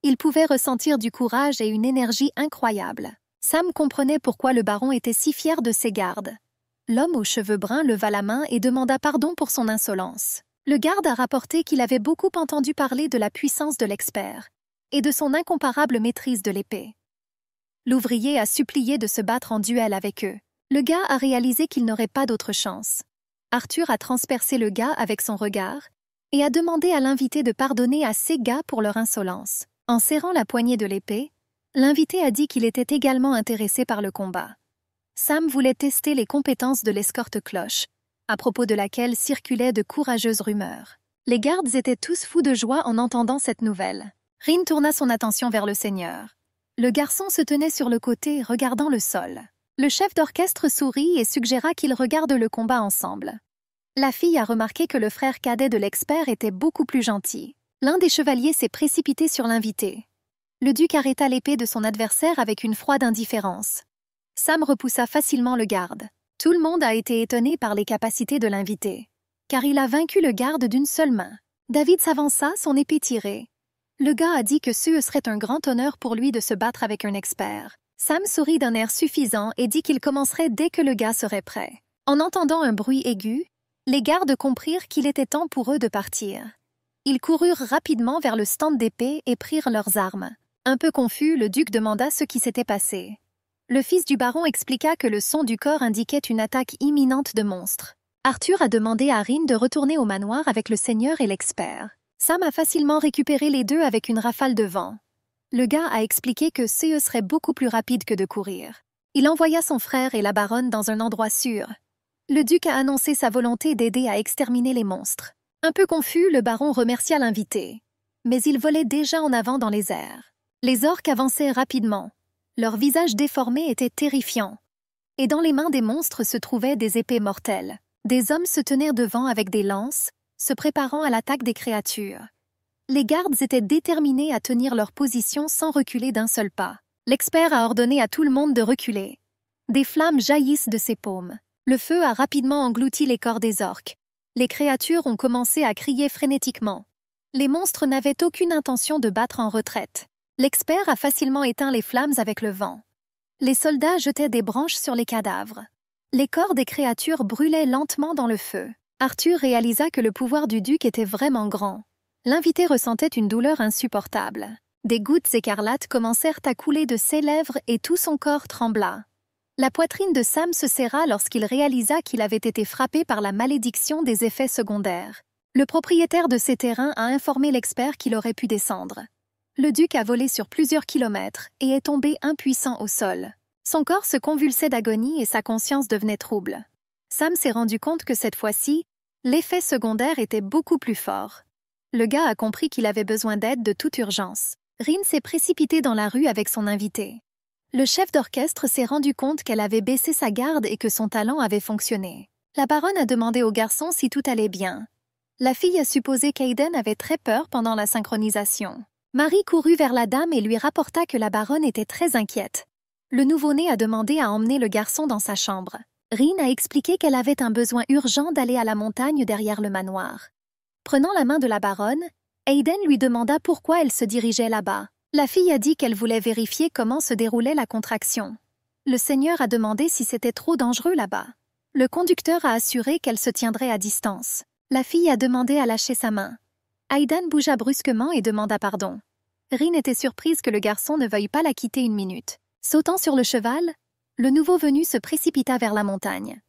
il pouvait ressentir du courage et une énergie incroyable. Sam comprenait pourquoi le baron était si fier de ses gardes. L'homme aux cheveux bruns leva la main et demanda pardon pour son insolence. Le garde a rapporté qu'il avait beaucoup entendu parler de la puissance de l'expert et de son incomparable maîtrise de l'épée. L'ouvrier a supplié de se battre en duel avec eux. Le gars a réalisé qu'il n'aurait pas d'autre chance. Arthur a transpercé le gars avec son regard et a demandé à l'invité de pardonner à ces gars pour leur insolence. En serrant la poignée de l'épée, l'invité a dit qu'il était également intéressé par le combat. Sam voulait tester les compétences de l'escorte cloche, à propos de laquelle circulaient de courageuses rumeurs. Les gardes étaient tous fous de joie en entendant cette nouvelle. Rin tourna son attention vers le seigneur. Le garçon se tenait sur le côté, regardant le sol. Le chef d'orchestre sourit et suggéra qu'ils regardent le combat ensemble. La fille a remarqué que le frère cadet de l'expert était beaucoup plus gentil. L'un des chevaliers s'est précipité sur l'invité. Le duc arrêta l'épée de son adversaire avec une froide indifférence. Sam repoussa facilement le garde. Tout le monde a été étonné par les capacités de l'invité, car il a vaincu le garde d'une seule main. David s'avança, son épée tirée. Le gars a dit que ce serait un grand honneur pour lui de se battre avec un expert. Sam sourit d'un air suffisant et dit qu'il commencerait dès que le gars serait prêt. En entendant un bruit aigu, les gardes comprirent qu'il était temps pour eux de partir. Ils coururent rapidement vers le stand d'épée et prirent leurs armes. Un peu confus, le duc demanda ce qui s'était passé. Le fils du baron expliqua que le son du corps indiquait une attaque imminente de monstres. Arthur a demandé à Rin de retourner au manoir avec le seigneur et l'expert. Sam a facilement récupéré les deux avec une rafale de vent. Le gars a expliqué que CE serait beaucoup plus rapide que de courir. Il envoya son frère et la baronne dans un endroit sûr. Le duc a annoncé sa volonté d'aider à exterminer les monstres. Un peu confus, le baron remercia l'invité. Mais il volait déjà en avant dans les airs. Les orques avançaient rapidement. Leurs visages déformés étaient terrifiants. Et dans les mains des monstres se trouvaient des épées mortelles. Des hommes se tenaient devant avec des lances, se préparant à l'attaque des créatures. Les gardes étaient déterminés à tenir leur position sans reculer d'un seul pas. L'expert a ordonné à tout le monde de reculer. Des flammes jaillissent de ses paumes. Le feu a rapidement englouti les corps des orques. Les créatures ont commencé à crier frénétiquement. Les monstres n'avaient aucune intention de battre en retraite. L'expert a facilement éteint les flammes avec le vent. Les soldats jetaient des branches sur les cadavres. Les corps des créatures brûlaient lentement dans le feu. Arthur réalisa que le pouvoir du duc était vraiment grand. L'invité ressentait une douleur insupportable. Des gouttes écarlates commencèrent à couler de ses lèvres et tout son corps trembla. La poitrine de Sam se serra lorsqu'il réalisa qu'il avait été frappé par la malédiction des effets secondaires. Le propriétaire de ces terrains a informé l'expert qu'il aurait pu descendre. Le duc a volé sur plusieurs kilomètres et est tombé impuissant au sol. Son corps se convulsait d'agonie et sa conscience devenait trouble. Sam s'est rendu compte que cette fois-ci, l'effet secondaire était beaucoup plus fort. Le gars a compris qu'il avait besoin d'aide de toute urgence. Rin s'est précipitée dans la rue avec son invité. Le chef d'orchestre s'est rendu compte qu'elle avait baissé sa garde et que son talent avait fonctionné. La baronne a demandé au garçon si tout allait bien. La fille a supposé qu'Aiden avait très peur pendant la synchronisation. Marie courut vers la dame et lui rapporta que la baronne était très inquiète. Le nouveau-né a demandé à emmener le garçon dans sa chambre. Rin a expliqué qu'elle avait un besoin urgent d'aller à la montagne derrière le manoir. Prenant la main de la baronne, Aiden lui demanda pourquoi elle se dirigeait là-bas. La fille a dit qu'elle voulait vérifier comment se déroulait la contraction. Le seigneur a demandé si c'était trop dangereux là-bas. Le conducteur a assuré qu'elle se tiendrait à distance. La fille a demandé à lâcher sa main. Aiden bougea brusquement et demanda pardon. Rin était surprise que le garçon ne veuille pas la quitter une minute. Sautant sur le cheval, le nouveau venu se précipita vers la montagne.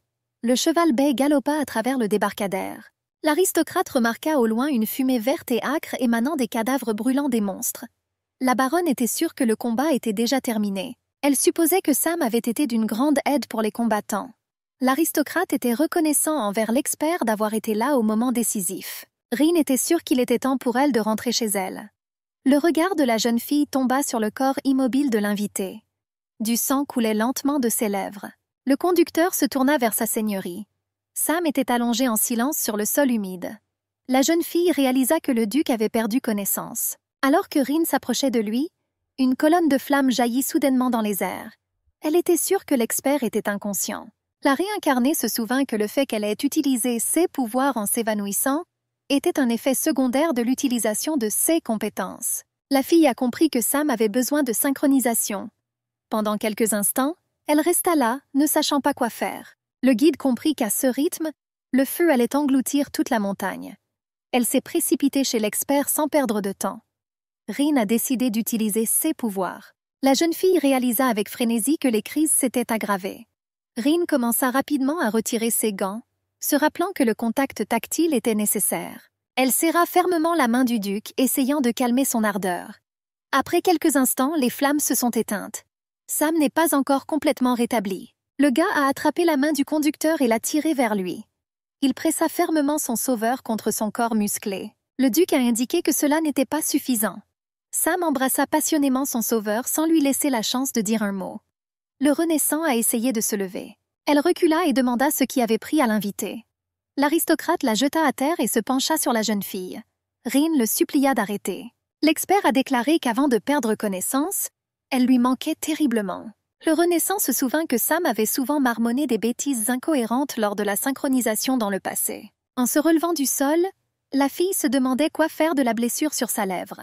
Le cheval bai galopa à travers le débarcadère. L'aristocrate remarqua au loin une fumée verte et âcre émanant des cadavres brûlants des monstres. La baronne était sûre que le combat était déjà terminé. Elle supposait que Sam avait été d'une grande aide pour les combattants. L'aristocrate était reconnaissant envers l'expert d'avoir été là au moment décisif. Rin était sûre qu'il était temps pour elle de rentrer chez elle. Le regard de la jeune fille tomba sur le corps immobile de l'invité. Du sang coulait lentement de ses lèvres. Le conducteur se tourna vers sa seigneurie. Sam était allongé en silence sur le sol humide. La jeune fille réalisa que le duc avait perdu connaissance. Alors que Rin s'approchait de lui, une colonne de flammes jaillit soudainement dans les airs. Elle était sûre que l'expert était inconscient. La réincarnée se souvint que le fait qu'elle ait utilisé ses pouvoirs en s'évanouissant était un effet secondaire de l'utilisation de ses compétences. La fille a compris que Sam avait besoin de synchronisation. Pendant quelques instants, elle resta là, ne sachant pas quoi faire. Le guide comprit qu'à ce rythme, le feu allait engloutir toute la montagne. Elle s'est précipitée chez l'expert sans perdre de temps. Rin a décidé d'utiliser ses pouvoirs. La jeune fille réalisa avec frénésie que les crises s'étaient aggravées. Rin commença rapidement à retirer ses gants, se rappelant que le contact tactile était nécessaire. Elle serra fermement la main du duc, essayant de calmer son ardeur. Après quelques instants, les flammes se sont éteintes. Sam n'est pas encore complètement rétabli. Le gars a attrapé la main du conducteur et l'a tirée vers lui. Il pressa fermement son sauveur contre son corps musclé. Le duc a indiqué que cela n'était pas suffisant. Sam embrassa passionnément son sauveur sans lui laisser la chance de dire un mot. Le renaissant a essayé de se lever. Elle recula et demanda ce qui avait pris à l'invité. L'aristocrate la jeta à terre et se pencha sur la jeune fille. Rin le supplia d'arrêter. L'expert a déclaré qu'avant de perdre connaissance, elle lui manquait terriblement. Le renaissant se souvint que Sam avait souvent marmonné des bêtises incohérentes lors de la synchronisation dans le passé. En se relevant du sol, la fille se demandait quoi faire de la blessure sur sa lèvre.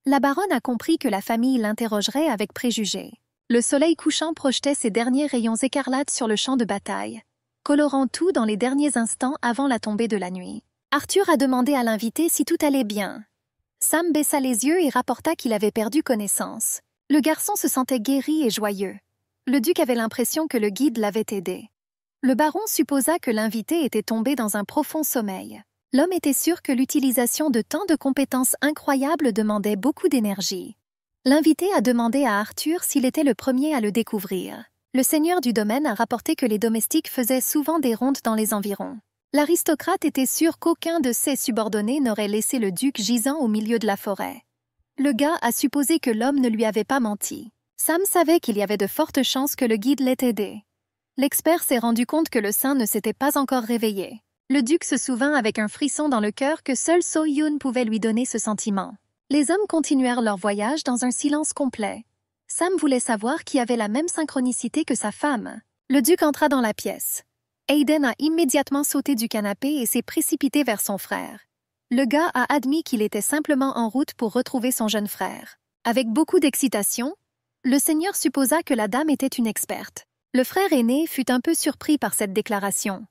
La baronne a compris que la famille l'interrogerait avec préjugés. Le soleil couchant projetait ses derniers rayons écarlates sur le champ de bataille, colorant tout dans les derniers instants avant la tombée de la nuit. Arthur a demandé à l'invité si tout allait bien. Sam baissa les yeux et rapporta qu'il avait perdu connaissance. Le garçon se sentait guéri et joyeux. Le duc avait l'impression que le guide l'avait aidé. Le baron supposa que l'invité était tombé dans un profond sommeil. L'homme était sûr que l'utilisation de tant de compétences incroyables demandait beaucoup d'énergie. L'invité a demandé à Arthur s'il était le premier à le découvrir. Le seigneur du domaine a rapporté que les domestiques faisaient souvent des rondes dans les environs. L'aristocrate était sûr qu'aucun de ses subordonnés n'aurait laissé le duc gisant au milieu de la forêt. Le gars a supposé que l'homme ne lui avait pas menti. Sam savait qu'il y avait de fortes chances que le guide l'ait aidé. L'expert s'est rendu compte que le saint ne s'était pas encore réveillé. Le duc se souvint avec un frisson dans le cœur que seul So-Yoon pouvait lui donner ce sentiment. Les hommes continuèrent leur voyage dans un silence complet. Sam voulait savoir qui avait la même synchronicité que sa femme. Le duc entra dans la pièce. Aiden a immédiatement sauté du canapé et s'est précipité vers son frère. Le gars a admis qu'il était simplement en route pour retrouver son jeune frère. Avec beaucoup d'excitation, le seigneur supposa que la dame était une experte. Le frère aîné fut un peu surpris par cette déclaration.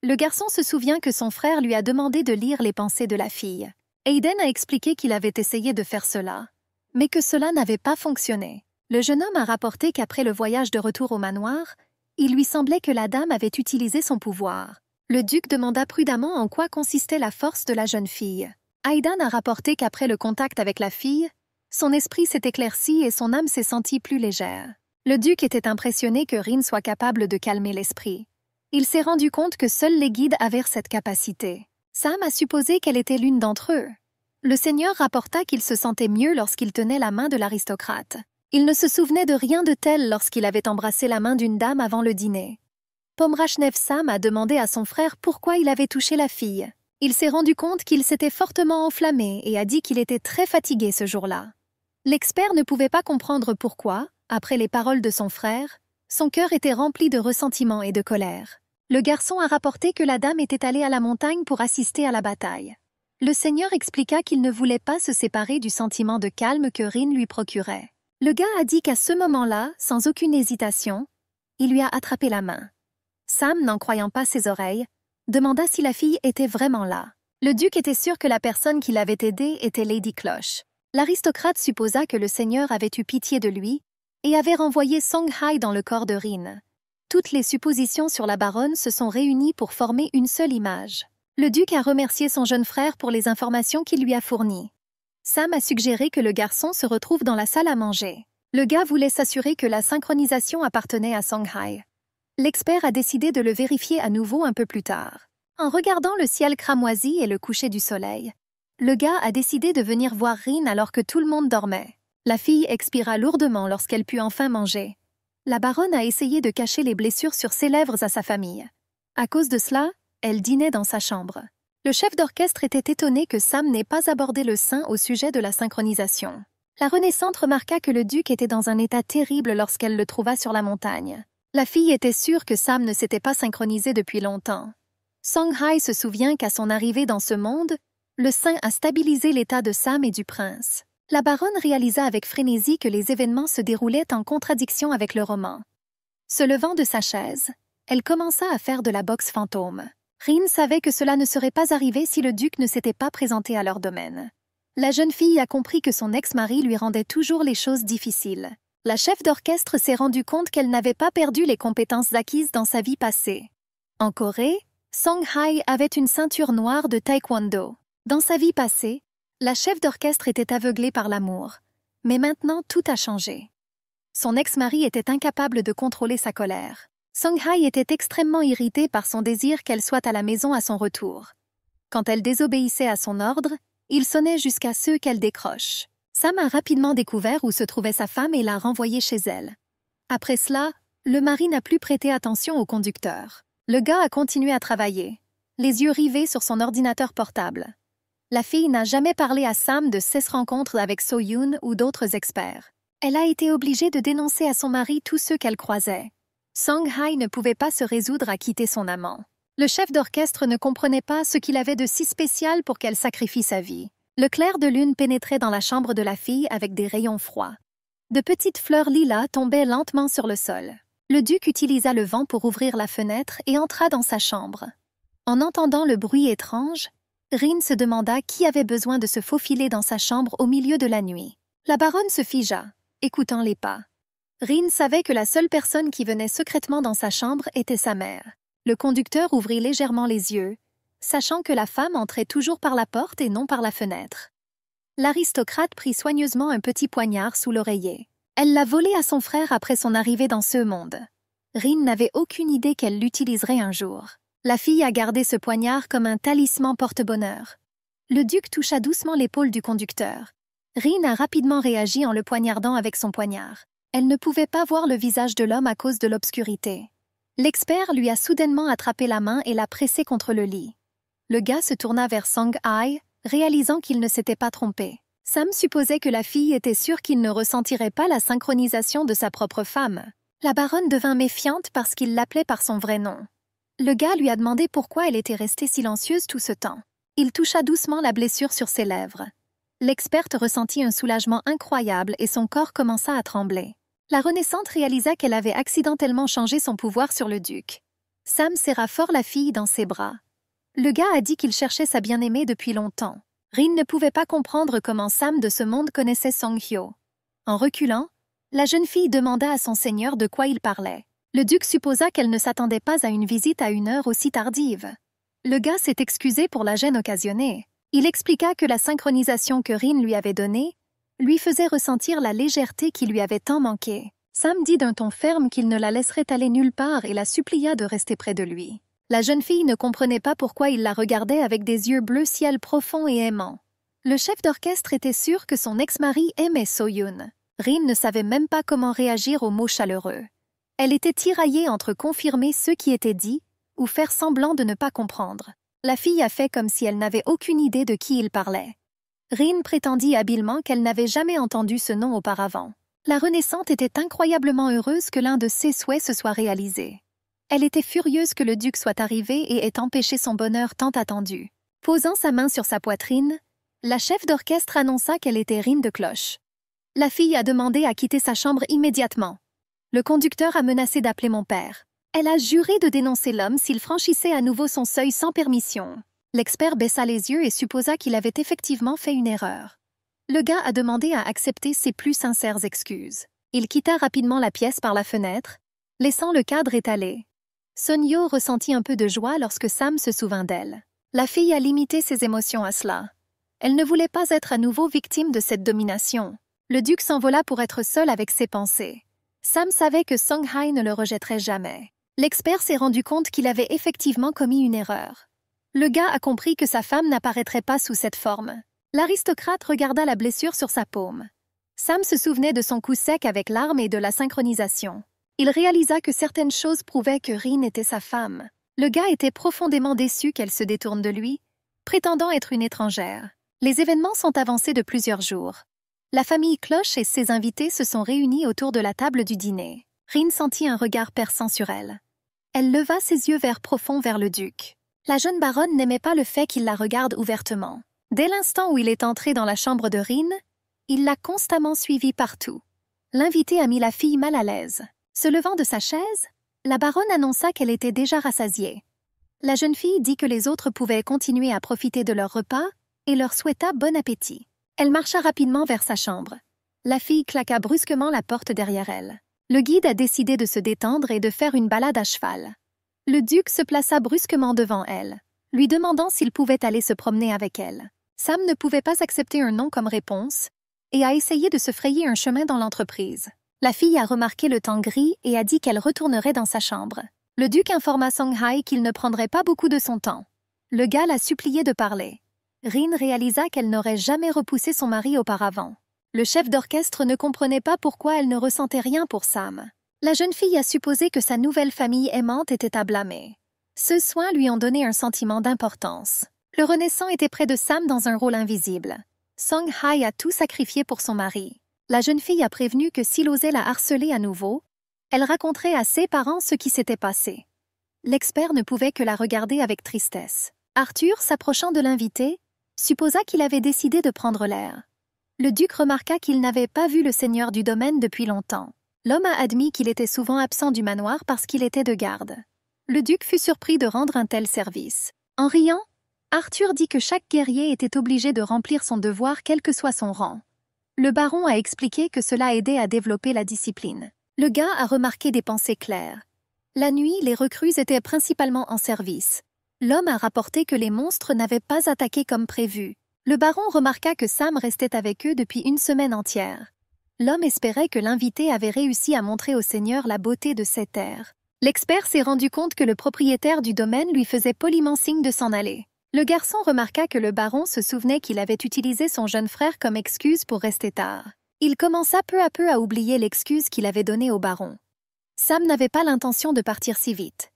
Le garçon se souvient que son frère lui a demandé de lire les pensées de la fille. Aiden a expliqué qu'il avait essayé de faire cela, mais que cela n'avait pas fonctionné. Le jeune homme a rapporté qu'après le voyage de retour au manoir, il lui semblait que la dame avait utilisé son pouvoir. Le duc demanda prudemment en quoi consistait la force de la jeune fille. Aiden a rapporté qu'après le contact avec la fille, son esprit s'est éclairci et son âme s'est sentie plus légère. Le duc était impressionné que Rin soit capable de calmer l'esprit. Il s'est rendu compte que seuls les guides avaient cette capacité. Sam a supposé qu'elle était l'une d'entre eux. Le seigneur rapporta qu'il se sentait mieux lorsqu'il tenait la main de l'aristocrate. Il ne se souvenait de rien de tel lorsqu'il avait embrassé la main d'une dame avant le dîner. Pomrachnev Sam a demandé à son frère pourquoi il avait touché la fille. Il s'est rendu compte qu'il s'était fortement enflammé et a dit qu'il était très fatigué ce jour-là. L'expert ne pouvait pas comprendre pourquoi, après les paroles de son frère, son cœur était rempli de ressentiment et de colère. Le garçon a rapporté que la dame était allée à la montagne pour assister à la bataille. Le seigneur expliqua qu'il ne voulait pas se séparer du sentiment de calme que Rin lui procurait. Le gars a dit qu'à ce moment-là, sans aucune hésitation, il lui a attrapé la main. Sam, n'en croyant pas ses oreilles, demanda si la fille était vraiment là. Le duc était sûr que la personne qui l'avait aidé était Lady Cloche. L'aristocrate supposa que le seigneur avait eu pitié de lui et avait renvoyé Songhai dans le corps de Rin. Toutes les suppositions sur la baronne se sont réunies pour former une seule image. Le duc a remercié son jeune frère pour les informations qu'il lui a fournies. Sam a suggéré que le garçon se retrouve dans la salle à manger. Le gars voulait s'assurer que la synchronisation appartenait à Songhai. L'expert a décidé de le vérifier à nouveau un peu plus tard. En regardant le ciel cramoisi et le coucher du soleil, le gars a décidé de venir voir Rin alors que tout le monde dormait. La fille expira lourdement lorsqu'elle put enfin manger. La baronne a essayé de cacher les blessures sur ses lèvres à sa famille. À cause de cela, elle dînait dans sa chambre. Le chef d'orchestre était étonné que Sam n'ait pas abordé le saint au sujet de la synchronisation. La renaissante remarqua que le duc était dans un état terrible lorsqu'elle le trouva sur la montagne. La fille était sûre que Sam ne s'était pas synchronisé depuis longtemps. Songhai se souvient qu'à son arrivée dans ce monde, le saint a stabilisé l'état de Sam et du prince. La baronne réalisa avec frénésie que les événements se déroulaient en contradiction avec le roman. Se levant de sa chaise, elle commença à faire de la boxe fantôme. Rin savait que cela ne serait pas arrivé si le duc ne s'était pas présenté à leur domaine. La jeune fille a compris que son ex-mari lui rendait toujours les choses difficiles. La chef d'orchestre s'est rendue compte qu'elle n'avait pas perdu les compétences acquises dans sa vie passée. En Corée, Song-hae avait une ceinture noire de taekwondo. Dans sa vie passée, la chef d'orchestre était aveuglée par l'amour. Mais maintenant, tout a changé. Son ex-mari était incapable de contrôler sa colère. Song-hae était extrêmement irritée par son désir qu'elle soit à la maison à son retour. Quand elle désobéissait à son ordre, il sonnait jusqu'à ce qu'elle décroche. Sam a rapidement découvert où se trouvait sa femme et l'a renvoyée chez elle. Après cela, le mari n'a plus prêté attention au conducteur. Le gars a continué à travailler, les yeux rivés sur son ordinateur portable. La fille n'a jamais parlé à Sam de ses rencontres avec So-yoon ou d'autres experts. Elle a été obligée de dénoncer à son mari tous ceux qu'elle croisait. Song-hae ne pouvait pas se résoudre à quitter son amant. Le chef d'orchestre ne comprenait pas ce qu'il avait de si spécial pour qu'elle sacrifie sa vie. Le clair de lune pénétrait dans la chambre de la fille avec des rayons froids. De petites fleurs lilas tombaient lentement sur le sol. Le duc utilisa le vent pour ouvrir la fenêtre et entra dans sa chambre. En entendant le bruit étrange, Rin se demanda qui avait besoin de se faufiler dans sa chambre au milieu de la nuit. La baronne se figea, écoutant les pas. Rin savait que la seule personne qui venait secrètement dans sa chambre était sa mère. Le conducteur ouvrit légèrement les yeux, sachant que la femme entrait toujours par la porte et non par la fenêtre. L'aristocrate prit soigneusement un petit poignard sous l'oreiller. Elle l'a volé à son frère après son arrivée dans ce monde. Rin n'avait aucune idée qu'elle l'utiliserait un jour. La fille a gardé ce poignard comme un talisman porte-bonheur. Le duc toucha doucement l'épaule du conducteur. Rin a rapidement réagi en le poignardant avec son poignard. Elle ne pouvait pas voir le visage de l'homme à cause de l'obscurité. L'expert lui a soudainement attrapé la main et l'a pressée contre le lit. Le gars se tourna vers Song-hae, réalisant qu'il ne s'était pas trompé. Sam supposait que la fille était sûre qu'il ne ressentirait pas la synchronisation de sa propre femme. La baronne devint méfiante parce qu'il l'appelait par son vrai nom. Le gars lui a demandé pourquoi elle était restée silencieuse tout ce temps. Il toucha doucement la blessure sur ses lèvres. L'experte ressentit un soulagement incroyable et son corps commença à trembler. La renaissante réalisa qu'elle avait accidentellement changé son pouvoir sur le duc. Sam serra fort la fille dans ses bras. Le gars a dit qu'il cherchait sa bien-aimée depuis longtemps. Rin ne pouvait pas comprendre comment Sam de ce monde connaissait Song-hyo. En reculant, la jeune fille demanda à son seigneur de quoi il parlait. Le duc supposa qu'elle ne s'attendait pas à une visite à une heure aussi tardive. Le gars s'est excusé pour la gêne occasionnée. Il expliqua que la synchronisation que Rin lui avait donnée lui faisait ressentir la légèreté qui lui avait tant manqué. Sam dit d'un ton ferme qu'il ne la laisserait aller nulle part et la supplia de rester près de lui. La jeune fille ne comprenait pas pourquoi il la regardait avec des yeux bleu ciel profonds et aimants. Le chef d'orchestre était sûr que son ex-mari aimait So-yoon. Rin ne savait même pas comment réagir aux mots chaleureux. Elle était tiraillée entre confirmer ce qui était dit ou faire semblant de ne pas comprendre. La fille a fait comme si elle n'avait aucune idée de qui il parlait. Rin prétendit habilement qu'elle n'avait jamais entendu ce nom auparavant. La renaissante était incroyablement heureuse que l'un de ses souhaits se soit réalisé. Elle était furieuse que le duc soit arrivé et ait empêché son bonheur tant attendu. Posant sa main sur sa poitrine, la chef d'orchestre annonça qu'elle était Rin de Cloche. La fille a demandé à quitter sa chambre immédiatement. Le conducteur a menacé d'appeler mon père. Elle a juré de dénoncer l'homme s'il franchissait à nouveau son seuil sans permission. L'expert baissa les yeux et supposa qu'il avait effectivement fait une erreur. Le gars a demandé à accepter ses plus sincères excuses. Il quitta rapidement la pièce par la fenêtre, laissant le cadre étalé. Son-hyo ressentit un peu de joie lorsque Sam se souvint d'elle. La fille a limité ses émotions à cela. Elle ne voulait pas être à nouveau victime de cette domination. Le duc s'envola pour être seul avec ses pensées. Sam savait que Song-hae ne le rejetterait jamais. L'expert s'est rendu compte qu'il avait effectivement commis une erreur. Le gars a compris que sa femme n'apparaîtrait pas sous cette forme. L'aristocrate regarda la blessure sur sa paume. Sam se souvenait de son coup sec avec l'arme et de la synchronisation. Il réalisa que certaines choses prouvaient que Rin était sa femme. Le gars était profondément déçu qu'elle se détourne de lui, prétendant être une étrangère. Les événements sont avancés de plusieurs jours. La famille Cloche et ses invités se sont réunis autour de la table du dîner. Rin sentit un regard perçant sur elle. Elle leva ses yeux verts profonds vers le duc. La jeune baronne n'aimait pas le fait qu'il la regarde ouvertement. Dès l'instant où il est entré dans la chambre de Rin, il l'a constamment suivie partout. L'invité a mis la fille mal à l'aise. Se levant de sa chaise, la baronne annonça qu'elle était déjà rassasiée. La jeune fille dit que les autres pouvaient continuer à profiter de leur repas et leur souhaita bon appétit. Elle marcha rapidement vers sa chambre. La fille claqua brusquement la porte derrière elle. Le guide a décidé de se détendre et de faire une balade à cheval. Le duc se plaça brusquement devant elle, lui demandant s'il pouvait aller se promener avec elle. Sam ne pouvait pas accepter un non comme réponse et a essayé de se frayer un chemin dans l'entreprise. La fille a remarqué le temps gris et a dit qu'elle retournerait dans sa chambre. Le duc informa Songhai qu'il ne prendrait pas beaucoup de son temps. Le gars l'a supplié de parler. Rin réalisa qu'elle n'aurait jamais repoussé son mari auparavant. Le chef d'orchestre ne comprenait pas pourquoi elle ne ressentait rien pour Sam. La jeune fille a supposé que sa nouvelle famille aimante était à blâmer. Ce soin lui ont donné un sentiment d'importance. Le renaissant était près de Sam dans un rôle invisible. Songhai a tout sacrifié pour son mari. La jeune fille a prévenu que s'il osait la harceler à nouveau, elle raconterait à ses parents ce qui s'était passé. L'expert ne pouvait que la regarder avec tristesse. Arthur, s'approchant de l'invité, supposa qu'il avait décidé de prendre l'air. Le duc remarqua qu'il n'avait pas vu le seigneur du domaine depuis longtemps. L'homme a admis qu'il était souvent absent du manoir parce qu'il était de garde. Le duc fut surpris de rendre un tel service. En riant, Arthur dit que chaque guerrier était obligé de remplir son devoir quel que soit son rang. Le baron a expliqué que cela aidait à développer la discipline. Le gars a remarqué des pensées claires. La nuit, les recrues étaient principalement en service. L'homme a rapporté que les monstres n'avaient pas attaqué comme prévu. Le baron remarqua que Sam restait avec eux depuis une semaine entière. L'homme espérait que l'invité avait réussi à montrer au seigneur la beauté de cette terre. L'expert s'est rendu compte que le propriétaire du domaine lui faisait poliment signe de s'en aller. Le garçon remarqua que le baron se souvenait qu'il avait utilisé son jeune frère comme excuse pour rester tard. Il commença peu à peu à oublier l'excuse qu'il avait donnée au baron. Sam n'avait pas l'intention de partir si vite.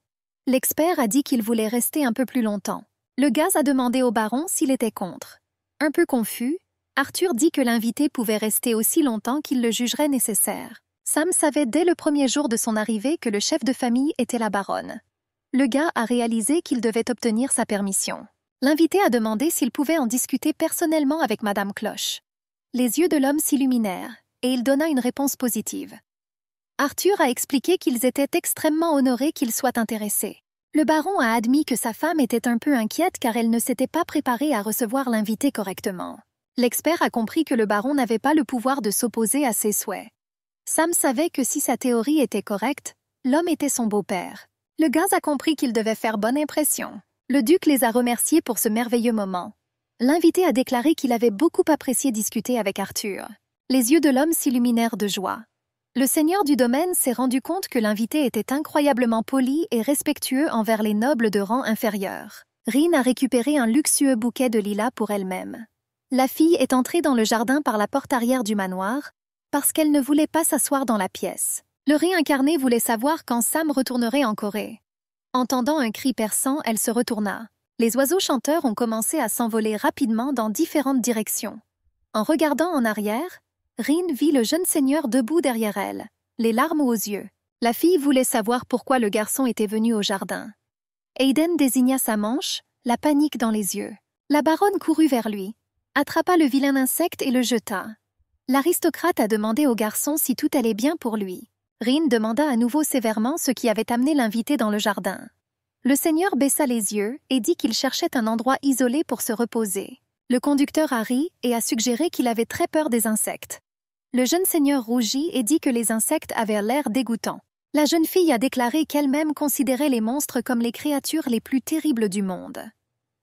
L'expert a dit qu'il voulait rester un peu plus longtemps. Le gars a demandé au baron s'il était contre. Un peu confus, Arthur dit que l'invité pouvait rester aussi longtemps qu'il le jugerait nécessaire. Sam savait dès le premier jour de son arrivée que le chef de famille était la baronne. Le gars a réalisé qu'il devait obtenir sa permission. L'invité a demandé s'il pouvait en discuter personnellement avec Madame Cloche. Les yeux de l'homme s'illuminèrent, et il donna une réponse positive. Arthur a expliqué qu'ils étaient extrêmement honorés qu'il soit intéressé. Le baron a admis que sa femme était un peu inquiète car elle ne s'était pas préparée à recevoir l'invité correctement. L'expert a compris que le baron n'avait pas le pouvoir de s'opposer à ses souhaits. Sam savait que si sa théorie était correcte, l'homme était son beau-père. Le gars a compris qu'il devait faire bonne impression. Le duc les a remerciés pour ce merveilleux moment. L'invité a déclaré qu'il avait beaucoup apprécié discuter avec Arthur. Les yeux de l'homme s'illuminèrent de joie. Le seigneur du domaine s'est rendu compte que l'invité était incroyablement poli et respectueux envers les nobles de rang inférieur. Rin a récupéré un luxueux bouquet de lilas pour elle-même. La fille est entrée dans le jardin par la porte arrière du manoir, parce qu'elle ne voulait pas s'asseoir dans la pièce. Le réincarné voulait savoir quand Sam retournerait en Corée. Entendant un cri perçant, elle se retourna. Les oiseaux chanteurs ont commencé à s'envoler rapidement dans différentes directions. En regardant en arrière, Rin vit le jeune seigneur debout derrière elle, les larmes aux yeux. La fille voulait savoir pourquoi le garçon était venu au jardin. Aiden désigna sa manche, la panique dans les yeux. La baronne courut vers lui, attrapa le vilain insecte et le jeta. L'aristocrate a demandé au garçon si tout allait bien pour lui. Rin demanda à nouveau sévèrement ce qui avait amené l'invité dans le jardin. Le seigneur baissa les yeux et dit qu'il cherchait un endroit isolé pour se reposer. Le conducteur a ri et a suggéré qu'il avait très peur des insectes. Le jeune seigneur rougit et dit que les insectes avaient l'air dégoûtants. La jeune fille a déclaré qu'elle-même considérait les monstres comme les créatures les plus terribles du monde.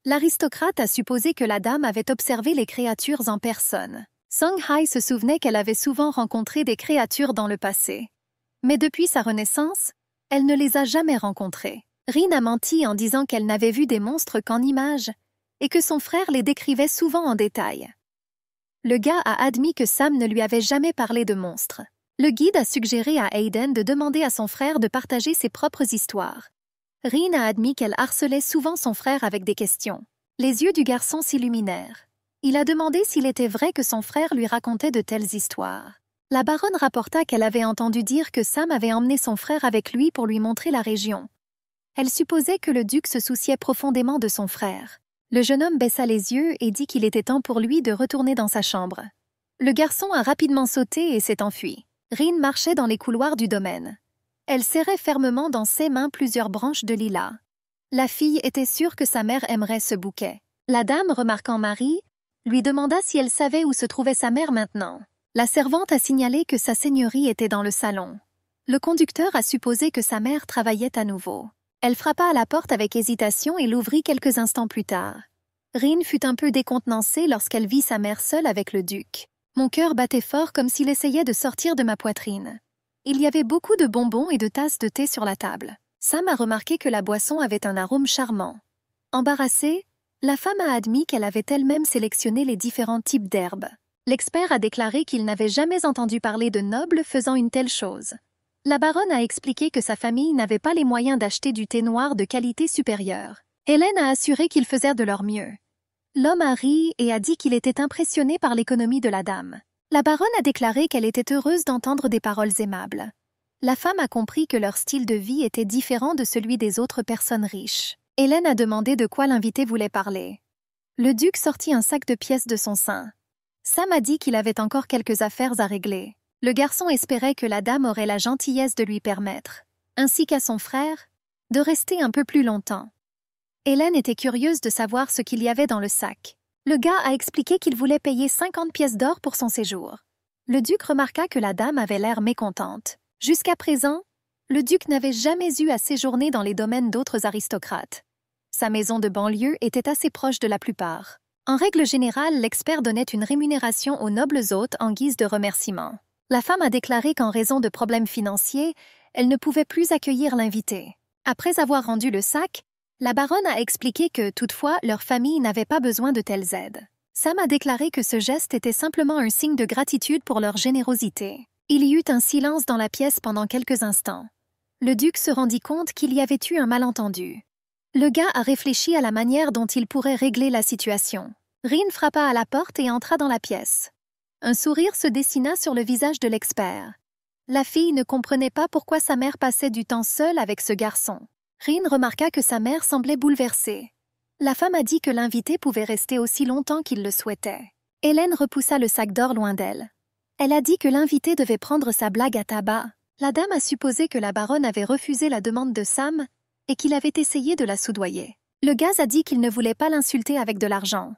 L'aristocrate a supposé que la dame avait observé les créatures en personne. Songhai se souvenait qu'elle avait souvent rencontré des créatures dans le passé. Mais depuis sa renaissance, elle ne les a jamais rencontrées. Rin a menti en disant qu'elle n'avait vu des monstres qu'en images et que son frère les décrivait souvent en détail. Le gars a admis que Sam ne lui avait jamais parlé de monstres. Le guide a suggéré à Aiden de demander à son frère de partager ses propres histoires. Rin a admis qu'elle harcelait souvent son frère avec des questions. Les yeux du garçon s'illuminèrent. Il a demandé s'il était vrai que son frère lui racontait de telles histoires. La baronne rapporta qu'elle avait entendu dire que Sam avait emmené son frère avec lui pour lui montrer la région. Elle supposait que le duc se souciait profondément de son frère. Le jeune homme baissa les yeux et dit qu'il était temps pour lui de retourner dans sa chambre. Le garçon a rapidement sauté et s'est enfui. Rin marchait dans les couloirs du domaine. Elle serrait fermement dans ses mains plusieurs branches de lilas. La fille était sûre que sa mère aimerait ce bouquet. La dame, remarquant Marie, lui demanda si elle savait où se trouvait sa mère maintenant. La servante a signalé que sa seigneurie était dans le salon. Le conducteur a supposé que sa mère travaillait à nouveau. Elle frappa à la porte avec hésitation et l'ouvrit quelques instants plus tard. Rin fut un peu décontenancée lorsqu'elle vit sa mère seule avec le duc. Mon cœur battait fort comme s'il essayait de sortir de ma poitrine. Il y avait beaucoup de bonbons et de tasses de thé sur la table. Sam a remarqué que la boisson avait un arôme charmant. Embarrassée, la femme a admis qu'elle avait elle-même sélectionné les différents types d'herbes. L'expert a déclaré qu'il n'avait jamais entendu parler de nobles faisant une telle chose. La baronne a expliqué que sa famille n'avait pas les moyens d'acheter du thé noir de qualité supérieure. Hélène a assuré qu'ils faisaient de leur mieux. L'homme a ri et a dit qu'il était impressionné par l'économie de la dame. La baronne a déclaré qu'elle était heureuse d'entendre des paroles aimables. La femme a compris que leur style de vie était différent de celui des autres personnes riches. Hélène a demandé de quoi l'invité voulait parler. Le duc sortit un sac de pièces de son sein. Sam a dit qu'il avait encore quelques affaires à régler. Le garçon espérait que la dame aurait la gentillesse de lui permettre, ainsi qu'à son frère, de rester un peu plus longtemps. Hélène était curieuse de savoir ce qu'il y avait dans le sac. Le gars a expliqué qu'il voulait payer 50 pièces d'or pour son séjour. Le duc remarqua que la dame avait l'air mécontente. Jusqu'à présent, le duc n'avait jamais eu à séjourner dans les domaines d'autres aristocrates. Sa maison de banlieue était assez proche de la plupart. En règle générale, l'expert donnait une rémunération aux nobles hôtes en guise de remerciement. La femme a déclaré qu'en raison de problèmes financiers, elle ne pouvait plus accueillir l'invité. Après avoir rendu le sac, la baronne a expliqué que, toutefois, leur famille n'avait pas besoin de telles aides. Sam a déclaré que ce geste était simplement un signe de gratitude pour leur générosité. Il y eut un silence dans la pièce pendant quelques instants. Le duc se rendit compte qu'il y avait eu un malentendu. Le gars a réfléchi à la manière dont il pourrait régler la situation. Rin frappa à la porte et entra dans la pièce. Un sourire se dessina sur le visage de l'expert. La fille ne comprenait pas pourquoi sa mère passait du temps seule avec ce garçon. Rin remarqua que sa mère semblait bouleversée. La femme a dit que l'invité pouvait rester aussi longtemps qu'il le souhaitait. Hélène repoussa le sac d'or loin d'elle. Elle a dit que l'invité devait prendre sa blague à tabac. La dame a supposé que la baronne avait refusé la demande de Sam et qu'il avait essayé de la soudoyer. Le gaz a dit qu'il ne voulait pas l'insulter avec de l'argent.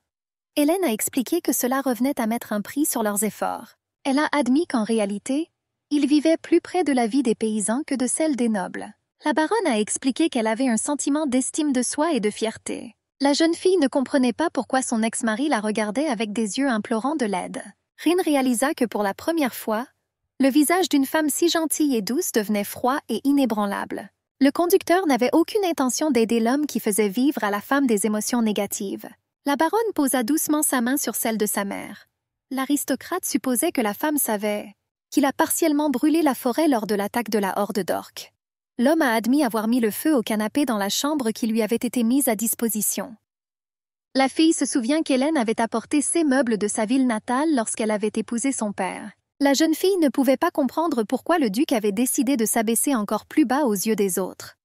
Hélène a expliqué que cela revenait à mettre un prix sur leurs efforts. Elle a admis qu'en réalité, ils vivaient plus près de la vie des paysans que de celle des nobles. La baronne a expliqué qu'elle avait un sentiment d'estime de soi et de fierté. La jeune fille ne comprenait pas pourquoi son ex-mari la regardait avec des yeux implorant de l'aide. Rin réalisa que pour la première fois, le visage d'une femme si gentille et douce devenait froid et inébranlable. Le conducteur n'avait aucune intention d'aider l'homme qui faisait vivre à la femme des émotions négatives. La baronne posa doucement sa main sur celle de sa mère. L'aristocrate supposait que la femme savait qu'il a partiellement brûlé la forêt lors de l'attaque de la horde d'orques. L'homme a admis avoir mis le feu au canapé dans la chambre qui lui avait été mise à disposition. La fille se souvient qu'Hélène avait apporté ses meubles de sa ville natale lorsqu'elle avait épousé son père. La jeune fille ne pouvait pas comprendre pourquoi le duc avait décidé de s'abaisser encore plus bas aux yeux des autres.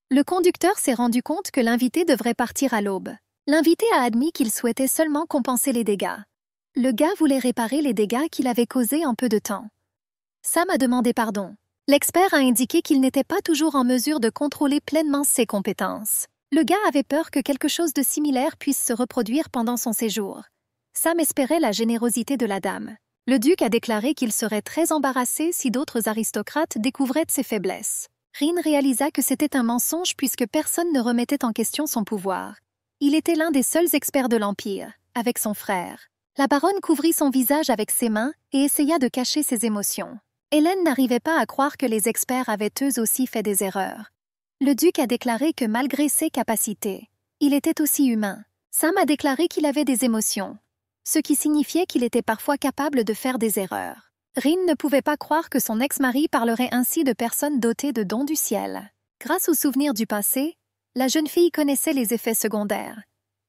Le conducteur s'est rendu compte que l'invité devrait partir à l'aube. L'invité a admis qu'il souhaitait seulement compenser les dégâts. Le gars voulait réparer les dégâts qu'il avait causés en peu de temps. Sam a demandé pardon. L'expert a indiqué qu'il n'était pas toujours en mesure de contrôler pleinement ses compétences. Le gars avait peur que quelque chose de similaire puisse se reproduire pendant son séjour. Sam espérait la générosité de la dame. Le duc a déclaré qu'il serait très embarrassé si d'autres aristocrates découvraient ses faiblesses. Rin réalisa que c'était un mensonge puisque personne ne remettait en question son pouvoir. Il était l'un des seuls experts de l'Empire, avec son frère. La baronne couvrit son visage avec ses mains et essaya de cacher ses émotions. Hélène n'arrivait pas à croire que les experts avaient eux aussi fait des erreurs. Le duc a déclaré que malgré ses capacités, il était aussi humain. Sam a déclaré qu'il avait des émotions, ce qui signifiait qu'il était parfois capable de faire des erreurs. Rin ne pouvait pas croire que son ex-mari parlerait ainsi de personnes dotées de dons du ciel. Grâce aux souvenirs du passé, la jeune fille connaissait les effets secondaires.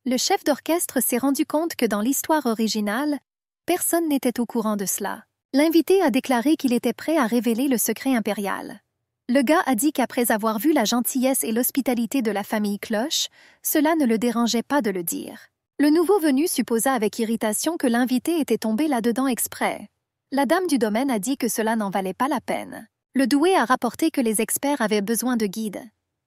Le chef d'orchestre s'est rendu compte que dans l'histoire originale, personne n'était au courant de cela. L'invité a déclaré qu'il était prêt à révéler le secret impérial. Le gars a dit qu'après avoir vu la gentillesse et l'hospitalité de la famille Cloche, cela ne le dérangeait pas de le dire. Le nouveau venu supposa avec irritation que l'invité était tombé là-dedans exprès. La dame du domaine a dit que cela n'en valait pas la peine. Le doué a rapporté que les experts avaient besoin de guides.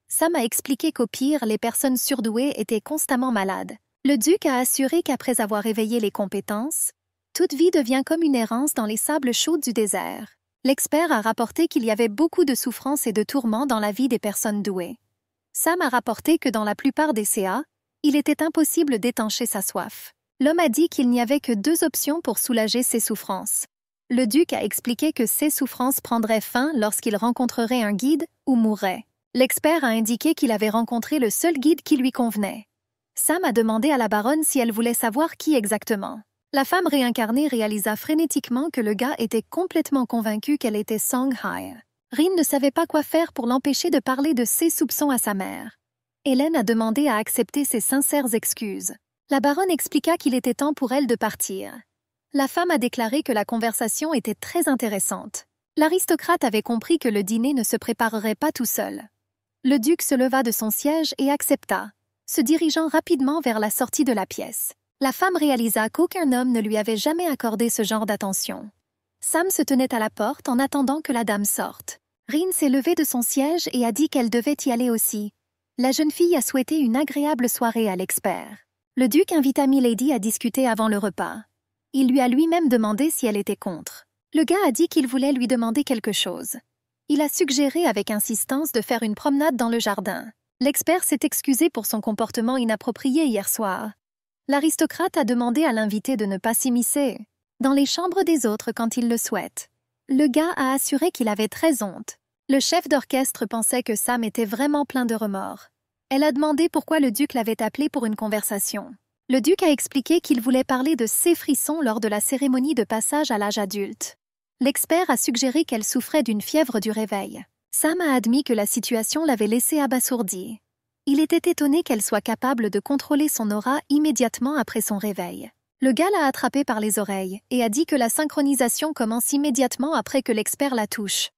Sam a expliqué qu'au pire, les personnes surdouées étaient constamment malades. Le duc a assuré qu'après avoir éveillé les compétences, Toute vie devient comme une errance dans les sables chauds du désert. L'expert a rapporté qu'il y avait beaucoup de souffrances et de tourments dans la vie des personnes douées. Sam a rapporté que dans la plupart des CA, il était impossible d'étancher sa soif. L'homme a dit qu'il n'y avait que 2 options pour soulager ses souffrances. Le duc a expliqué que ces souffrances prendraient fin lorsqu'il rencontrerait un guide ou mourrait. L'expert a indiqué qu'il avait rencontré le seul guide qui lui convenait. Sam a demandé à la baronne si elle voulait savoir qui exactement. La femme réincarnée réalisa frénétiquement que le gars était complètement convaincu qu'elle était Songhai. Rin ne savait pas quoi faire pour l'empêcher de parler de ses soupçons à sa mère. Hélène a demandé à accepter ses sincères excuses. La baronne expliqua qu'il était temps pour elle de partir. La femme a déclaré que la conversation était très intéressante. L'aristocrate avait compris que le dîner ne se préparerait pas tout seul. Le duc se leva de son siège et accepta, se dirigeant rapidement vers la sortie de la pièce. La femme réalisa qu'aucun homme ne lui avait jamais accordé ce genre d'attention. Sam se tenait à la porte en attendant que la dame sorte. Rin s'est levée de son siège et a dit qu'elle devait y aller aussi. La jeune fille a souhaité une agréable soirée à l'expert. Le duc invita Milady à discuter avant le repas. Il lui a lui-même demandé si elle était contre. Le gars a dit qu'il voulait lui demander quelque chose. Il a suggéré avec insistance de faire une promenade dans le jardin. L'expert s'est excusé pour son comportement inapproprié hier soir. L'aristocrate a demandé à l'invité de ne pas s'immiscer dans les chambres des autres quand il le souhaite. Le gars a assuré qu'il avait très honte. Le chef d'orchestre pensait que Sam était vraiment plein de remords. Elle a demandé pourquoi le duc l'avait appelé pour une conversation. Le duc a expliqué qu'il voulait parler de ses frissons lors de la cérémonie de passage à l'âge adulte. L'expert a suggéré qu'elle souffrait d'une fièvre du réveil. Sam a admis que la situation l'avait laissée abasourdie. Il était étonné qu'elle soit capable de contrôler son aura immédiatement après son réveil. Le gars l'a attrapée par les oreilles et a dit que la synchronisation commence immédiatement après que l'expert la touche.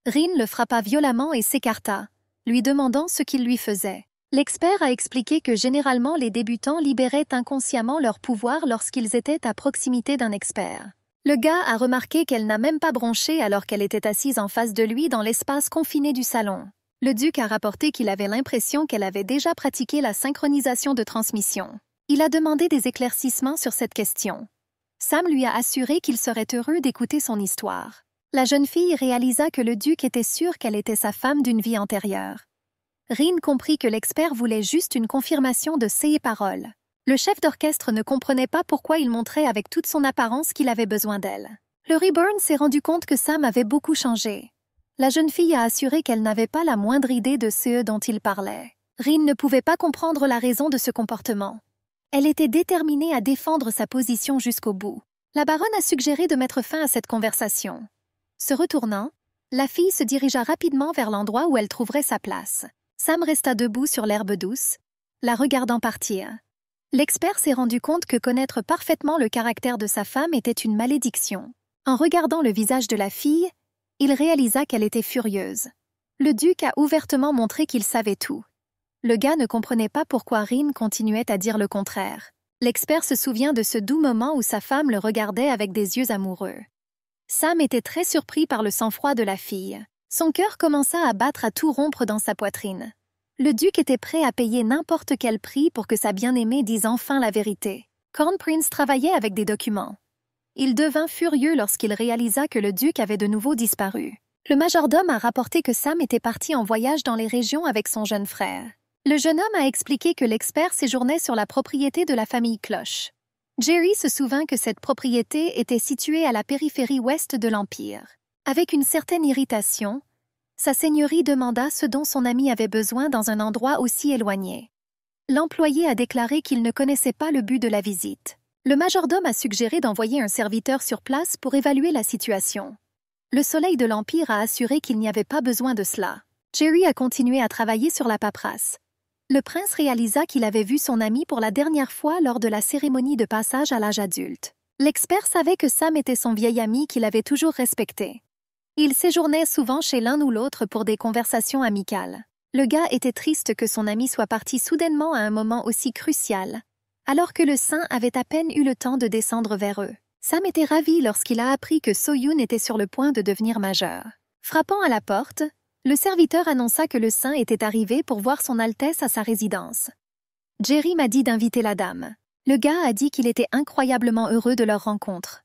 Rin le frappa violemment et s'écarta, lui demandant ce qu'il lui faisait. L'expert a expliqué que généralement les débutants libéraient inconsciemment leur pouvoir lorsqu'ils étaient à proximité d'un expert. Le gars a remarqué qu'elle n'a même pas bronché alors qu'elle était assise en face de lui dans l'espace confiné du salon. Le duc a rapporté qu'il avait l'impression qu'elle avait déjà pratiqué la synchronisation de transmission. Il a demandé des éclaircissements sur cette question. Sam lui a assuré qu'il serait heureux d'écouter son histoire. La jeune fille réalisa que le duc était sûr qu'elle était sa femme d'une vie antérieure. Rin comprit que l'expert voulait juste une confirmation de ses paroles. Le chef d'orchestre ne comprenait pas pourquoi il montrait avec toute son apparence qu'il avait besoin d'elle. Le Reborn s'est rendu compte que Sam avait beaucoup changé. La jeune fille a assuré qu'elle n'avait pas la moindre idée de ce dont il parlait. Rin ne pouvait pas comprendre la raison de ce comportement. Elle était déterminée à défendre sa position jusqu'au bout. La baronne a suggéré de mettre fin à cette conversation. Se retournant, la fille se dirigea rapidement vers l'endroit où elle trouverait sa place. Sam resta debout sur l'herbe douce, la regardant partir. L'expert s'est rendu compte que connaître parfaitement le caractère de sa femme était une malédiction. En regardant le visage de la fille, il réalisa qu'elle était furieuse. Le duc a ouvertement montré qu'il savait tout. Le gars ne comprenait pas pourquoi Rin continuait à dire le contraire. L'expert se souvient de ce doux moment où sa femme le regardait avec des yeux amoureux. Sam était très surpris par le sang-froid de la fille. Son cœur commença à battre à tout rompre dans sa poitrine. Le duc était prêt à payer n'importe quel prix pour que sa bien-aimée dise enfin la vérité. Corn Prince travaillait avec des documents. Il devint furieux lorsqu'il réalisa que le duc avait de nouveau disparu. Le majordome a rapporté que Sam était parti en voyage dans les régions avec son jeune frère. Le jeune homme a expliqué que l'expert séjournait sur la propriété de la famille Cloche. Jerry se souvint que cette propriété était située à la périphérie ouest de l'Empire. Avec une certaine irritation, sa seigneurie demanda ce dont son ami avait besoin dans un endroit aussi éloigné. L'employé a déclaré qu'il ne connaissait pas le but de la visite. Le majordome a suggéré d'envoyer un serviteur sur place pour évaluer la situation. Le soleil de l'Empire a assuré qu'il n'y avait pas besoin de cela. Jerry a continué à travailler sur la paperasse. Le prince réalisa qu'il avait vu son ami pour la dernière fois lors de la cérémonie de passage à l'âge adulte. L'expert savait que Sam était son vieil ami qu'il avait toujours respecté. Il séjournait souvent chez l'un ou l'autre pour des conversations amicales. Le gars était triste que son ami soit parti soudainement à un moment aussi crucial, alors que le saint avait à peine eu le temps de descendre vers eux. Sam était ravi lorsqu'il a appris que So-Yoon était sur le point de devenir majeur. Frappant à la porte, le serviteur annonça que le saint était arrivé pour voir son Altesse à sa résidence. Jerry m'a dit d'inviter la dame. Le gars a dit qu'il était incroyablement heureux de leur rencontre.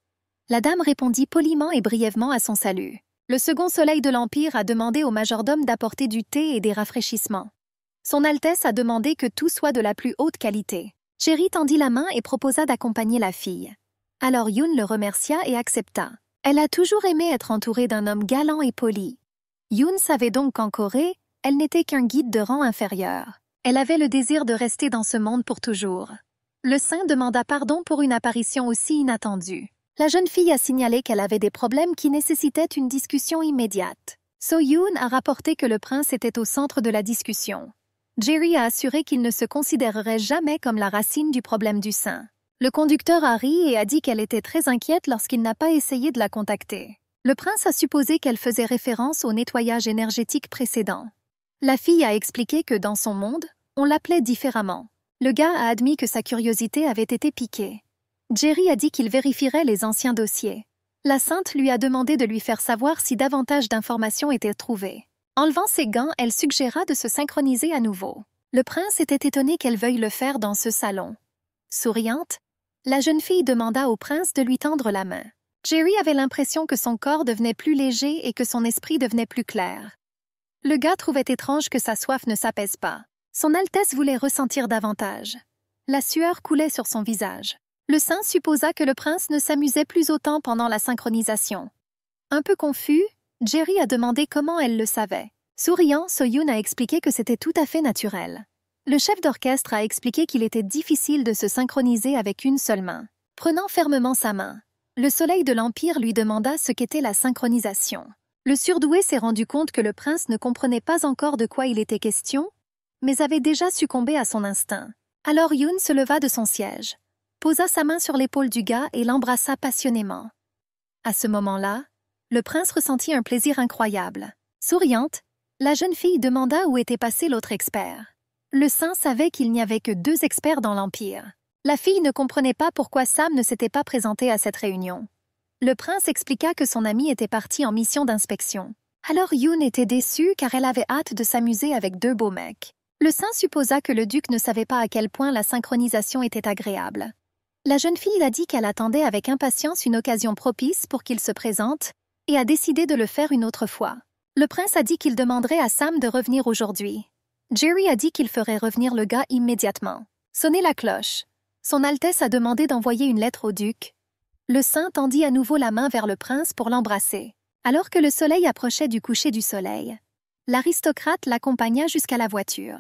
La dame répondit poliment et brièvement à son salut. Le second soleil de l'Empire a demandé au majordome d'apporter du thé et des rafraîchissements. Son Altesse a demandé que tout soit de la plus haute qualité. Jerry tendit la main et proposa d'accompagner la fille. Alors Yoon le remercia et accepta. Elle a toujours aimé être entourée d'un homme galant et poli. Yoon savait donc qu'en Corée, elle n'était qu'un guide de rang inférieur. Elle avait le désir de rester dans ce monde pour toujours. Le saint demanda pardon pour une apparition aussi inattendue. La jeune fille a signalé qu'elle avait des problèmes qui nécessitaient une discussion immédiate. So-yoon a rapporté que le prince était au centre de la discussion. Jerry a assuré qu'il ne se considérerait jamais comme la racine du problème du saint. Le conducteur a ri et a dit qu'elle était très inquiète lorsqu'il n'a pas essayé de la contacter. Le prince a supposé qu'elle faisait référence au nettoyage énergétique précédent. La fille a expliqué que dans son monde, on l'appelait différemment. Le gars a admis que sa curiosité avait été piquée. Jerry a dit qu'il vérifierait les anciens dossiers. La sainte lui a demandé de lui faire savoir si davantage d'informations étaient trouvées. Enlevant ses gants, elle suggéra de se synchroniser à nouveau. Le prince était étonné qu'elle veuille le faire dans ce salon. Souriante, la jeune fille demanda au prince de lui tendre la main. Jerry avait l'impression que son corps devenait plus léger et que son esprit devenait plus clair. Le gars trouvait étrange que sa soif ne s'apaise pas. Son Altesse voulait ressentir davantage. La sueur coulait sur son visage. Le saint supposa que le prince ne s'amusait plus autant pendant la synchronisation. Un peu confus, Jerry a demandé comment elle le savait. Souriant, So-yoon a expliqué que c'était tout à fait naturel. Le chef d'orchestre a expliqué qu'il était difficile de se synchroniser avec une seule main. Prenant fermement sa main, le soleil de l'Empire lui demanda ce qu'était la synchronisation. Le surdoué s'est rendu compte que le prince ne comprenait pas encore de quoi il était question, mais avait déjà succombé à son instinct. Alors Yoon se leva de son siège, posa sa main sur l'épaule du gars et l'embrassa passionnément. À ce moment-là, le prince ressentit un plaisir incroyable. Souriante, la jeune fille demanda où était passé l'autre expert. Le saint savait qu'il n'y avait que 2 experts dans l'Empire. La fille ne comprenait pas pourquoi Sam ne s'était pas présenté à cette réunion. Le prince expliqua que son ami était parti en mission d'inspection. Alors Yoon était déçue car elle avait hâte de s'amuser avec 2 beaux mecs. Le saint supposa que le duc ne savait pas à quel point la synchronisation était agréable. La jeune fille a dit qu'elle attendait avec impatience une occasion propice pour qu'il se présente et a décidé de le faire une autre fois. Le prince a dit qu'il demanderait à Sam de revenir aujourd'hui. Jerry a dit qu'il ferait revenir le gars immédiatement. Sonnez la cloche. Son Altesse a demandé d'envoyer une lettre au duc. Le saint tendit à nouveau la main vers le prince pour l'embrasser. Alors que le soleil approchait du coucher du soleil, l'aristocrate l'accompagna jusqu'à la voiture.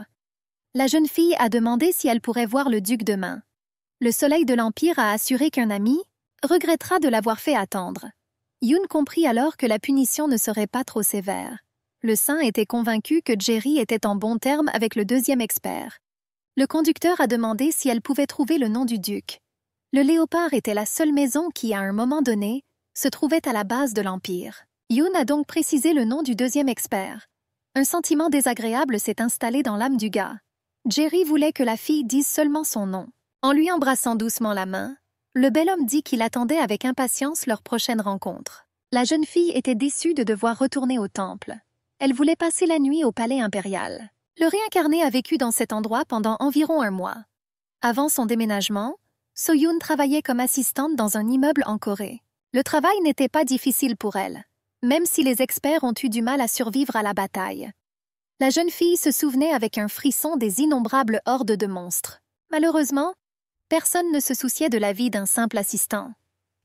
La jeune fille a demandé si elle pourrait voir le duc demain. Le soleil de l'Empire a assuré qu'un ami regrettera de l'avoir fait attendre. Yoon comprit alors que la punition ne serait pas trop sévère. Le saint était convaincu que Jerry était en bons termes avec le 2e expert. Le conducteur a demandé si elle pouvait trouver le nom du duc. Le Léopard était la seule maison qui, à un moment donné, se trouvait à la base de l'Empire. Yoon a donc précisé le nom du 2e expert. Un sentiment désagréable s'est installé dans l'âme du gars. Jerry voulait que la fille dise seulement son nom. En lui embrassant doucement la main, le bel homme dit qu'il attendait avec impatience leur prochaine rencontre. La jeune fille était déçue de devoir retourner au temple. Elle voulait passer la nuit au palais impérial. Le réincarné a vécu dans cet endroit pendant environ 1 mois. Avant son déménagement, So-yoon travaillait comme assistante dans un immeuble en Corée. Le travail n'était pas difficile pour elle, même si les experts ont eu du mal à survivre à la bataille. La jeune fille se souvenait avec un frisson des innombrables hordes de monstres. Malheureusement, personne ne se souciait de la vie d'un simple assistant.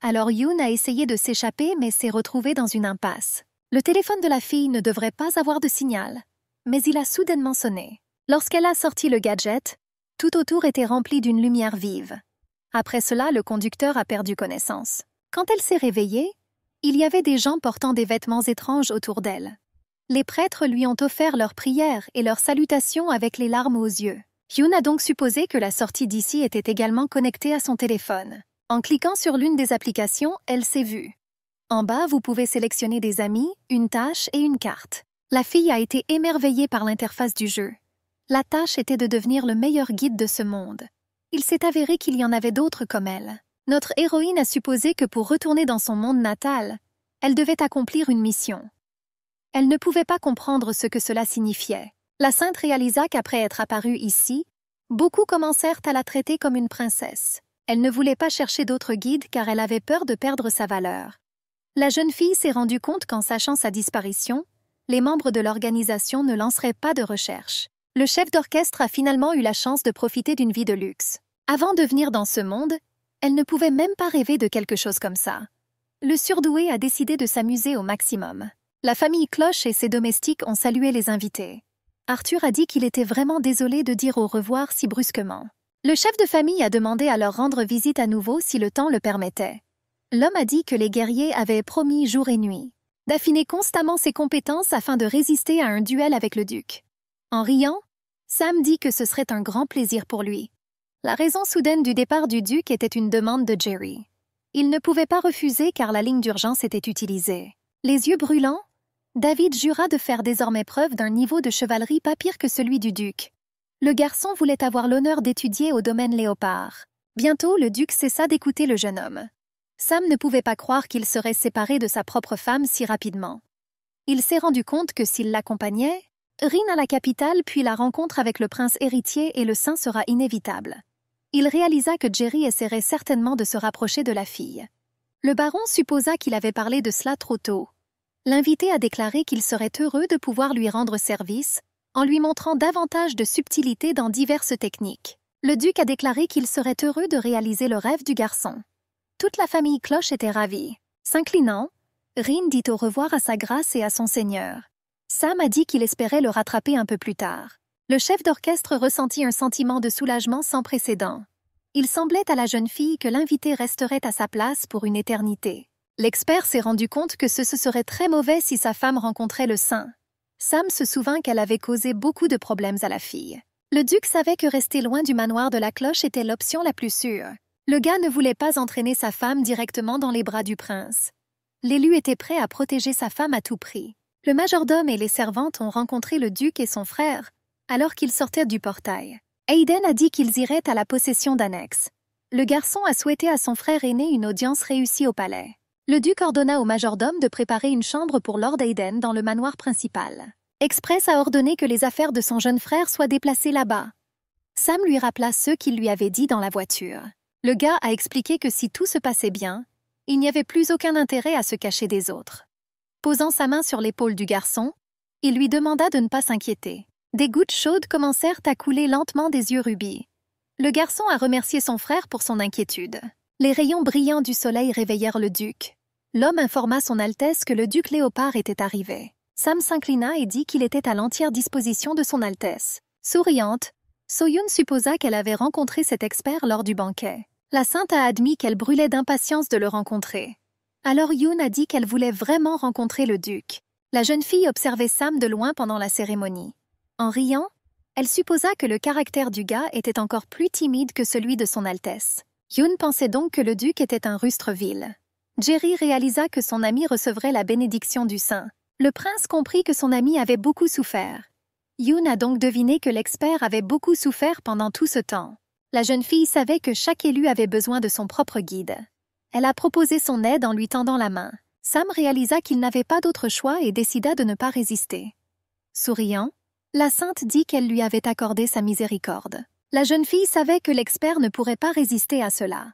Alors Yoon a essayé de s'échapper mais s'est retrouvé dans une impasse. Le téléphone de la fille ne devrait pas avoir de signal, mais il a soudainement sonné. Lorsqu'elle a sorti le gadget, tout autour était rempli d'une lumière vive. Après cela, le conducteur a perdu connaissance. Quand elle s'est réveillée, il y avait des gens portant des vêtements étranges autour d'elle. Les prêtres lui ont offert leurs prières et leurs salutations avec les larmes aux yeux. Yoon a donc supposé que la sortie d'ici était également connectée à son téléphone. En cliquant sur l'une des applications, elle s'est vue. En bas, vous pouvez sélectionner des amis, une tâche et une carte. La fille a été émerveillée par l'interface du jeu. La tâche était de devenir le meilleur guide de ce monde. Il s'est avéré qu'il y en avait d'autres comme elle. Notre héroïne a supposé que pour retourner dans son monde natal, elle devait accomplir une mission. Elle ne pouvait pas comprendre ce que cela signifiait. La sainte réalisa qu'après être apparue ici, beaucoup commencèrent à la traiter comme une princesse. Elle ne voulait pas chercher d'autres guides car elle avait peur de perdre sa valeur. La jeune fille s'est rendue compte qu'en sachant sa disparition, les membres de l'organisation ne lanceraient pas de recherche. Le chef d'orchestre a finalement eu la chance de profiter d'une vie de luxe. Avant de venir dans ce monde, elle ne pouvait même pas rêver de quelque chose comme ça. Le surdoué a décidé de s'amuser au maximum. La famille Cloche et ses domestiques ont salué les invités. Arthur a dit qu'il était vraiment désolé de dire au revoir si brusquement. Le chef de famille a demandé à leur rendre visite à nouveau si le temps le permettait. L'homme a dit que les guerriers avaient promis jour et nuit d'affiner constamment ses compétences afin de résister à un duel avec le duc. En riant, Sam dit que ce serait un grand plaisir pour lui. La raison soudaine du départ du duc était une demande de Jerry. Il ne pouvait pas refuser car la ligne d'urgence était utilisée. Les yeux brûlants, David jura de faire désormais preuve d'un niveau de chevalerie pas pire que celui du duc. Le garçon voulait avoir l'honneur d'étudier au domaine Léopard. Bientôt, le duc cessa d'écouter le jeune homme. Sam ne pouvait pas croire qu'il serait séparé de sa propre femme si rapidement. Il s'est rendu compte que s'il l'accompagnait, Rin à la capitale puis la rencontre avec le prince héritier et le sein sera inévitable. Il réalisa que Jerry essaierait certainement de se rapprocher de la fille. Le baron supposa qu'il avait parlé de cela trop tôt. L'invité a déclaré qu'il serait heureux de pouvoir lui rendre service en lui montrant davantage de subtilité dans diverses techniques. Le duc a déclaré qu'il serait heureux de réaliser le rêve du garçon. Toute la famille Cloche était ravie. S'inclinant, Rin dit au revoir à sa grâce et à son seigneur. Sam a dit qu'il espérait le rattraper un peu plus tard. Le chef d'orchestre ressentit un sentiment de soulagement sans précédent. Il semblait à la jeune fille que l'invité resterait à sa place pour une éternité. L'expert s'est rendu compte que ce serait très mauvais si sa femme rencontrait le saint. Sam se souvint qu'elle avait causé beaucoup de problèmes à la fille. Le duc savait que rester loin du manoir de la Cloche était l'option la plus sûre. Le gars ne voulait pas entraîner sa femme directement dans les bras du prince. L'élu était prêt à protéger sa femme à tout prix. Le majordome et les servantes ont rencontré le duc et son frère alors qu'ils sortaient du portail. Aiden a dit qu'ils iraient à la possession d'Annex. Le garçon a souhaité à son frère aîné une audience réussie au palais. Le duc ordonna au majordome de préparer une chambre pour Lord Aiden dans le manoir principal. Express a ordonné que les affaires de son jeune frère soient déplacées là-bas. Sam lui rappela ce qu'il lui avait dit dans la voiture. Le gars a expliqué que si tout se passait bien, il n'y avait plus aucun intérêt à se cacher des autres. Posant sa main sur l'épaule du garçon, il lui demanda de ne pas s'inquiéter. Des gouttes chaudes commencèrent à couler lentement des yeux rubis. Le garçon a remercié son frère pour son inquiétude. Les rayons brillants du soleil réveillèrent le duc. L'homme informa son Altesse que le duc Léopard était arrivé. Sam s'inclina et dit qu'il était à l'entière disposition de son Altesse. Souriante, So-Yoon supposa qu'elle avait rencontré cet expert lors du banquet. La sainte a admis qu'elle brûlait d'impatience de le rencontrer. Alors Yoon a dit qu'elle voulait vraiment rencontrer le duc. La jeune fille observait Sam de loin pendant la cérémonie. En riant, elle supposa que le caractère du gars était encore plus timide que celui de son Altesse. Yoon pensait donc que le duc était un rustre vil. Jerry réalisa que son ami recevrait la bénédiction du saint. Le prince comprit que son ami avait beaucoup souffert. Yoon a donc deviné que l'expert avait beaucoup souffert pendant tout ce temps. La jeune fille savait que chaque élu avait besoin de son propre guide. Elle a proposé son aide en lui tendant la main. Sam réalisa qu'il n'avait pas d'autre choix et décida de ne pas résister. Souriant, la sainte dit qu'elle lui avait accordé sa miséricorde. La jeune fille savait que l'expert ne pourrait pas résister à cela.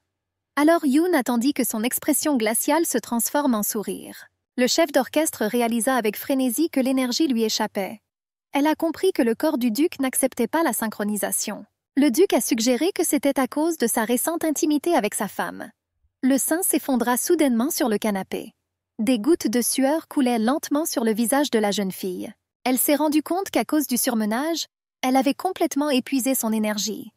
Alors Yoon attendit que son expression glaciale se transforme en sourire. Le chef d'orchestre réalisa avec frénésie que l'énergie lui échappait. Elle a compris que le corps du duc n'acceptait pas la synchronisation. Le duc a suggéré que c'était à cause de sa récente intimité avec sa femme. Le sein s'effondra soudainement sur le canapé. Des gouttes de sueur coulaient lentement sur le visage de la jeune fille. Elle s'est rendue compte qu'à cause du surmenage, elle avait complètement épuisé son énergie.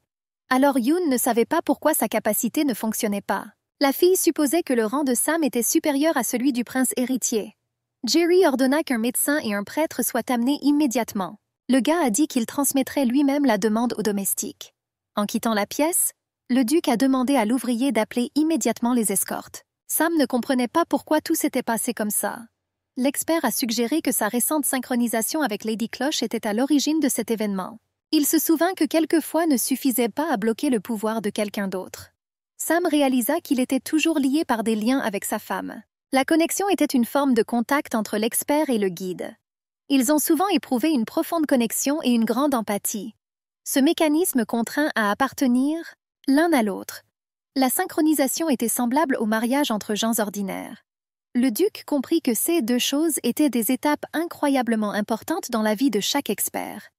Alors Yoon ne savait pas pourquoi sa capacité ne fonctionnait pas. La fille supposait que le rang de Sam était supérieur à celui du prince héritier. Jerry ordonna qu'un médecin et un prêtre soient amenés immédiatement. Le gars a dit qu'il transmettrait lui-même la demande au domestique. En quittant la pièce, le duc a demandé à l'ouvrier d'appeler immédiatement les escortes. Sam ne comprenait pas pourquoi tout s'était passé comme ça. L'expert a suggéré que sa récente synchronisation avec Lady Cloche était à l'origine de cet événement. Il se souvint que quelquefois ne suffisait pas à bloquer le pouvoir de quelqu'un d'autre. Sam réalisa qu'il était toujours lié par des liens avec sa femme. La connexion était une forme de contact entre l'expert et le guide. Ils ont souvent éprouvé une profonde connexion et une grande empathie. Ce mécanisme contraint à appartenir l'un à l'autre. La synchronisation était semblable au mariage entre gens ordinaires. Le duc comprit que ces deux choses étaient des étapes incroyablement importantes dans la vie de chaque expert.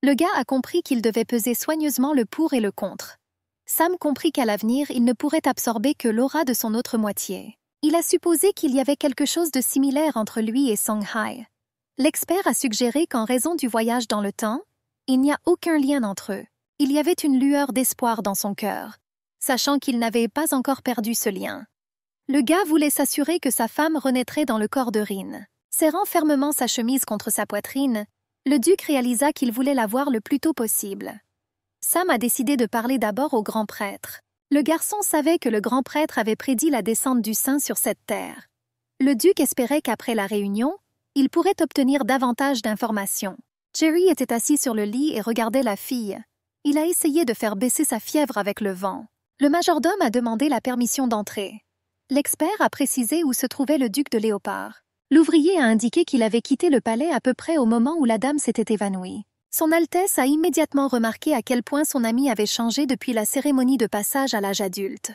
Le gars a compris qu'il devait peser soigneusement le pour et le contre. Sam comprit qu'à l'avenir, il ne pourrait absorber que l'aura de son autre moitié. Il a supposé qu'il y avait quelque chose de similaire entre lui et Songhai. L'expert a suggéré qu'en raison du voyage dans le temps, il n'y a aucun lien entre eux. Il y avait une lueur d'espoir dans son cœur, sachant qu'il n'avait pas encore perdu ce lien. Le gars voulait s'assurer que sa femme renaîtrait dans le corps de Rin. Serrant fermement sa chemise contre sa poitrine, le duc réalisa qu'il voulait la voir le plus tôt possible. Sam a décidé de parler d'abord au grand prêtre. Le garçon savait que le grand prêtre avait prédit la descente du saint sur cette terre. Le duc espérait qu'après la réunion, il pourrait obtenir davantage d'informations. Jerry était assis sur le lit et regardait la fille. Il a essayé de faire baisser sa fièvre avec le vent. Le majordome a demandé la permission d'entrer. L'expert a précisé où se trouvait le duc de Léopard. L'ouvrier a indiqué qu'il avait quitté le palais à peu près au moment où la dame s'était évanouie. Son Altesse a immédiatement remarqué à quel point son ami avait changé depuis la cérémonie de passage à l'âge adulte.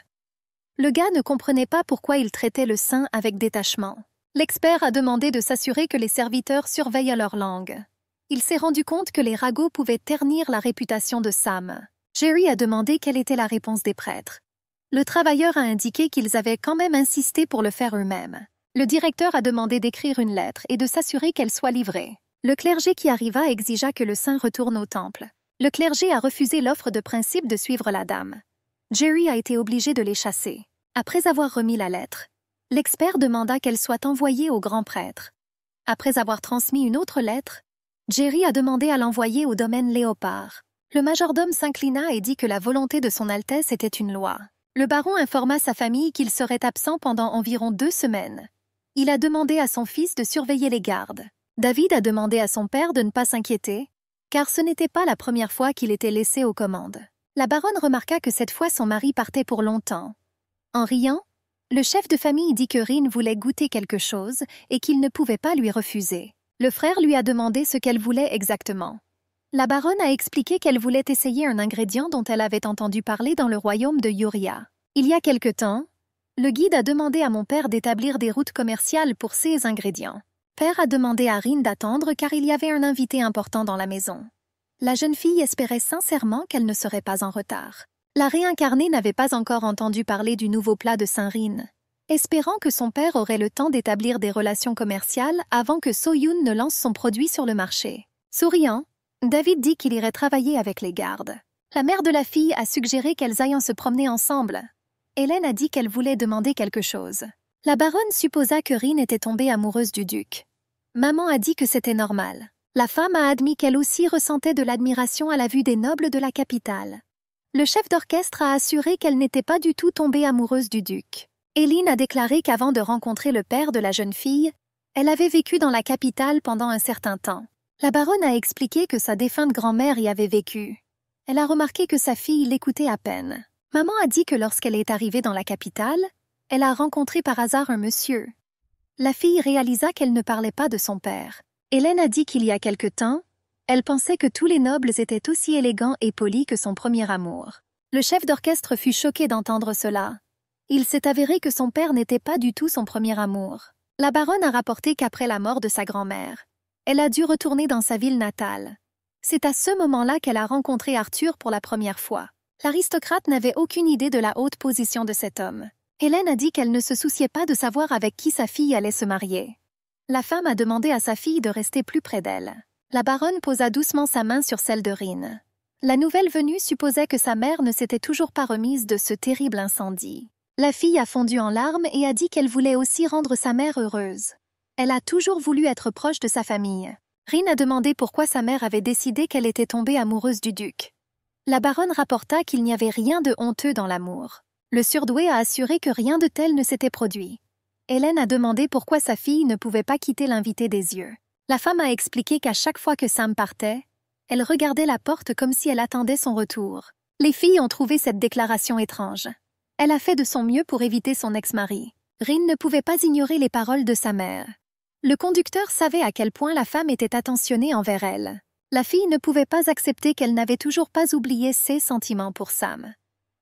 Le gars ne comprenait pas pourquoi il traitait le saint avec détachement. L'expert a demandé de s'assurer que les serviteurs surveillent leur langue. Il s'est rendu compte que les ragots pouvaient ternir la réputation de Sam. Jerry a demandé quelle était la réponse des prêtres. Le travailleur a indiqué qu'ils avaient quand même insisté pour le faire eux-mêmes. Le directeur a demandé d'écrire une lettre et de s'assurer qu'elle soit livrée. Le clergé qui arriva exigea que le saint retourne au temple. Le clergé a refusé l'offre de principe de suivre la dame. Jerry a été obligé de les chasser. Après avoir remis la lettre, l'expert demanda qu'elle soit envoyée au grand prêtre. Après avoir transmis une autre lettre, Jerry a demandé à l'envoyer au domaine Léopard. Le majordome s'inclina et dit que la volonté de son Altesse était une loi. Le baron informa sa famille qu'il serait absent pendant environ 2 semaines. Il a demandé à son fils de surveiller les gardes. David a demandé à son père de ne pas s'inquiéter, car ce n'était pas la première fois qu'il était laissé aux commandes. La baronne remarqua que cette fois son mari partait pour longtemps. En riant, le chef de famille dit que Rin voulait goûter quelque chose et qu'il ne pouvait pas lui refuser. Le frère lui a demandé ce qu'elle voulait exactement. La baronne a expliqué qu'elle voulait essayer un ingrédient dont elle avait entendu parler dans le royaume de Yuria. Il y a quelque temps, le guide a demandé à mon père d'établir des routes commerciales pour ces ingrédients. Père a demandé à Rin d'attendre car il y avait un invité important dans la maison. La jeune fille espérait sincèrement qu'elle ne serait pas en retard. La réincarnée n'avait pas encore entendu parler du nouveau plat de Saint-Rin. Espérant que son père aurait le temps d'établir des relations commerciales avant que So-Yoon ne lance son produit sur le marché. Souriant, David dit qu'il irait travailler avec les gardes. La mère de la fille a suggéré qu'elles aillent se promener ensemble. Hélène a dit qu'elle voulait demander quelque chose. La baronne supposa que Rin était tombée amoureuse du duc. Maman a dit que c'était normal. La femme a admis qu'elle aussi ressentait de l'admiration à la vue des nobles de la capitale. Le chef d'orchestre a assuré qu'elle n'était pas du tout tombée amoureuse du duc. Eileen a déclaré qu'avant de rencontrer le père de la jeune fille, elle avait vécu dans la capitale pendant un certain temps. La baronne a expliqué que sa défunte grand-mère y avait vécu. Elle a remarqué que sa fille l'écoutait à peine. Maman a dit que lorsqu'elle est arrivée dans la capitale, elle a rencontré par hasard un monsieur. La fille réalisa qu'elle ne parlait pas de son père. Hélène a dit qu'il y a quelque temps, elle pensait que tous les nobles étaient aussi élégants et polis que son premier amour. Le chef d'orchestre fut choqué d'entendre cela. Il s'est avéré que son père n'était pas du tout son premier amour. La baronne a rapporté qu'après la mort de sa grand-mère, elle a dû retourner dans sa ville natale. C'est à ce moment-là qu'elle a rencontré Arthur pour la première fois. L'aristocrate n'avait aucune idée de la haute position de cet homme. Hélène a dit qu'elle ne se souciait pas de savoir avec qui sa fille allait se marier. La femme a demandé à sa fille de rester plus près d'elle. La baronne posa doucement sa main sur celle de Rin. La nouvelle venue supposait que sa mère ne s'était toujours pas remise de ce terrible incendie. La fille a fondu en larmes et a dit qu'elle voulait aussi rendre sa mère heureuse. Elle a toujours voulu être proche de sa famille. Rin a demandé pourquoi sa mère avait décidé qu'elle était tombée amoureuse du duc. La baronne rapporta qu'il n'y avait rien de honteux dans l'amour. Le surdoué a assuré que rien de tel ne s'était produit. Hélène a demandé pourquoi sa fille ne pouvait pas quitter l'invité des yeux. La femme a expliqué qu'à chaque fois que Sam partait, elle regardait la porte comme si elle attendait son retour. Les filles ont trouvé cette déclaration étrange. Elle a fait de son mieux pour éviter son ex-mari. Rin ne pouvait pas ignorer les paroles de sa mère. Le conducteur savait à quel point la femme était attentionnée envers elle. La fille ne pouvait pas accepter qu'elle n'avait toujours pas oublié ses sentiments pour Sam.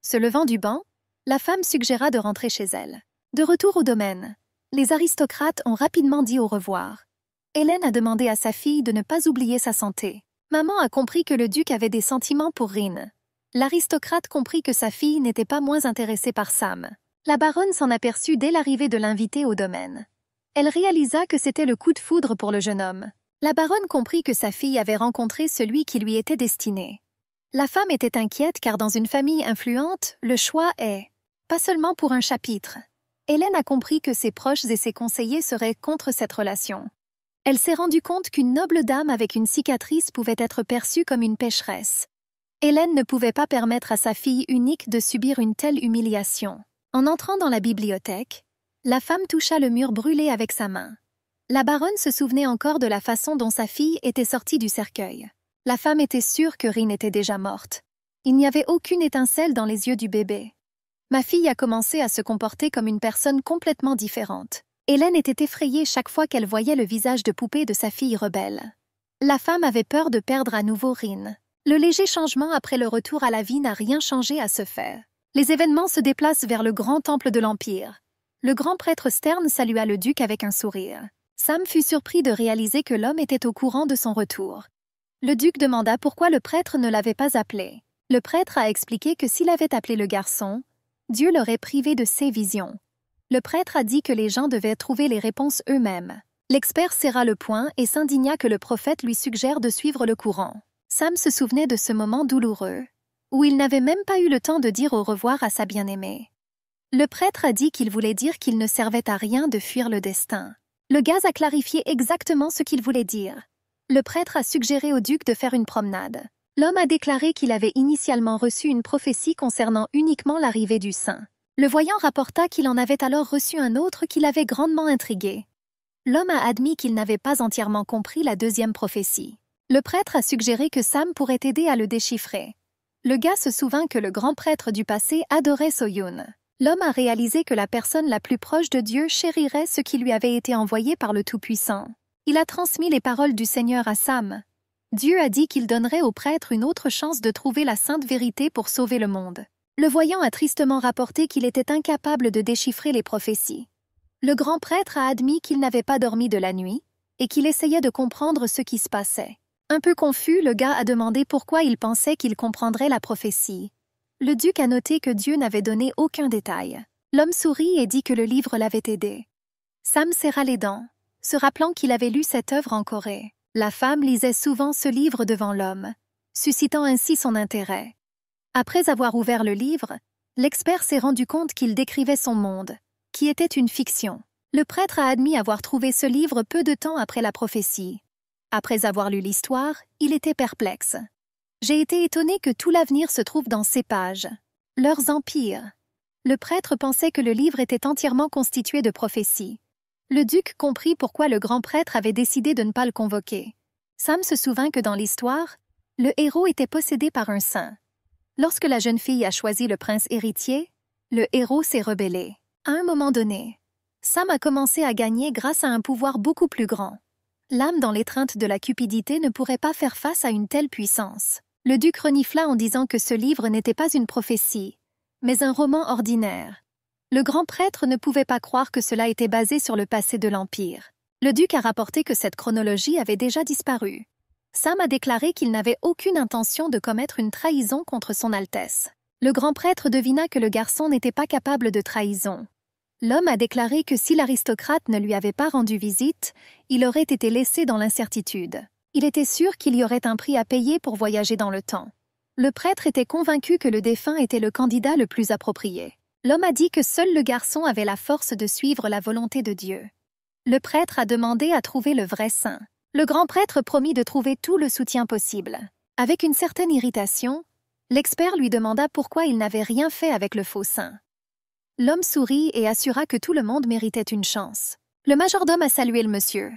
Se levant du banc, La femme suggéra de rentrer chez elle. De retour au domaine, les aristocrates ont rapidement dit au revoir. Hélène a demandé à sa fille de ne pas oublier sa santé. Maman a compris que le duc avait des sentiments pour Rin. L'aristocrate comprit que sa fille n'était pas moins intéressée par Sam. La baronne s'en aperçut dès l'arrivée de l'invité au domaine. Elle réalisa que c'était le coup de foudre pour le jeune homme. La baronne comprit que sa fille avait rencontré celui qui lui était destiné. La femme était inquiète car dans une famille influente, le choix est pas seulement pour un chapitre. Hélène a compris que ses proches et ses conseillers seraient contre cette relation. Elle s'est rendue compte qu'une noble dame avec une cicatrice pouvait être perçue comme une pécheresse. Hélène ne pouvait pas permettre à sa fille unique de subir une telle humiliation. En entrant dans la bibliothèque, la femme toucha le mur brûlé avec sa main. La baronne se souvenait encore de la façon dont sa fille était sortie du cercueil. La femme était sûre que Rin était déjà morte. Il n'y avait aucune étincelle dans les yeux du bébé. Ma fille a commencé à se comporter comme une personne complètement différente. Hélène était effrayée chaque fois qu'elle voyait le visage de poupée de sa fille rebelle. La femme avait peur de perdre à nouveau Rin. Le léger changement après le retour à la vie n'a rien changé à ce fait. Les événements se déplacent vers le grand temple de l'Empire. Le grand prêtre Stern salua le duc avec un sourire. Sam fut surpris de réaliser que l'homme était au courant de son retour. Le duc demanda pourquoi le prêtre ne l'avait pas appelé. Le prêtre a expliqué que s'il avait appelé le garçon, Dieu l'aurait privé de ses visions. Le prêtre a dit que les gens devaient trouver les réponses eux-mêmes. L'expert serra le poing et s'indigna que le prophète lui suggère de suivre le courant. Sam se souvenait de ce moment douloureux, où il n'avait même pas eu le temps de dire au revoir à sa bien-aimée. Le prêtre a dit qu'il voulait dire qu'il ne servait à rien de fuir le destin. Le gaz a clarifié exactement ce qu'il voulait dire. Le prêtre a suggéré au duc de faire une promenade. L'homme a déclaré qu'il avait initialement reçu une prophétie concernant uniquement l'arrivée du saint. Le voyant rapporta qu'il en avait alors reçu un autre qui l'avait grandement intrigué. L'homme a admis qu'il n'avait pas entièrement compris la deuxième prophétie. Le prêtre a suggéré que Sam pourrait aider à le déchiffrer. Le gars se souvint que le grand prêtre du passé adorait Soyun. L'homme a réalisé que la personne la plus proche de Dieu chérirait ce qui lui avait été envoyé par le Tout-Puissant. Il a transmis les paroles du Seigneur à Sam. Dieu a dit qu'il donnerait au prêtre une autre chance de trouver la sainte vérité pour sauver le monde. Le voyant a tristement rapporté qu'il était incapable de déchiffrer les prophéties. Le grand prêtre a admis qu'il n'avait pas dormi de la nuit et qu'il essayait de comprendre ce qui se passait. Un peu confus, le gars a demandé pourquoi il pensait qu'il comprendrait la prophétie. Le duc a noté que Dieu n'avait donné aucun détail. L'homme sourit et dit que le livre l'avait aidé. Sam serra les dents, se rappelant qu'il avait lu cette œuvre en Corée. La femme lisait souvent ce livre devant l'homme, suscitant ainsi son intérêt. Après avoir ouvert le livre, l'expert s'est rendu compte qu'il décrivait son monde, qui était une fiction. Le prêtre a admis avoir trouvé ce livre peu de temps après la prophétie. Après avoir lu l'histoire, il était perplexe. J'ai été étonné que tout l'avenir se trouve dans ces pages. Leurs empires. Le prêtre pensait que le livre était entièrement constitué de prophéties. Le duc comprit pourquoi le grand prêtre avait décidé de ne pas le convoquer. Sam se souvint que dans l'histoire, le héros était possédé par un saint. Lorsque la jeune fille a choisi le prince héritier, le héros s'est rebellé. À un moment donné, Sam a commencé à gagner grâce à un pouvoir beaucoup plus grand. L'âme dans l'étreinte de la cupidité ne pourrait pas faire face à une telle puissance. Le duc renifla en disant que ce livre n'était pas une prophétie, mais un roman ordinaire. Le grand prêtre ne pouvait pas croire que cela était basé sur le passé de l'Empire. Le duc a rapporté que cette chronologie avait déjà disparu. Sam a déclaré qu'il n'avait aucune intention de commettre une trahison contre son Altesse. Le grand prêtre devina que le garçon n'était pas capable de trahison. L'homme a déclaré que si l'aristocrate ne lui avait pas rendu visite, il aurait été laissé dans l'incertitude. Il était sûr qu'il y aurait un prix à payer pour voyager dans le temps. Le prêtre était convaincu que le défunt était le candidat le plus approprié. L'homme a dit que seul le garçon avait la force de suivre la volonté de Dieu. Le prêtre a demandé à trouver le vrai saint. Le grand prêtre promit de trouver tout le soutien possible. Avec une certaine irritation, l'expert lui demanda pourquoi il n'avait rien fait avec le faux saint. L'homme sourit et assura que tout le monde méritait une chance. Le majordome a salué le monsieur.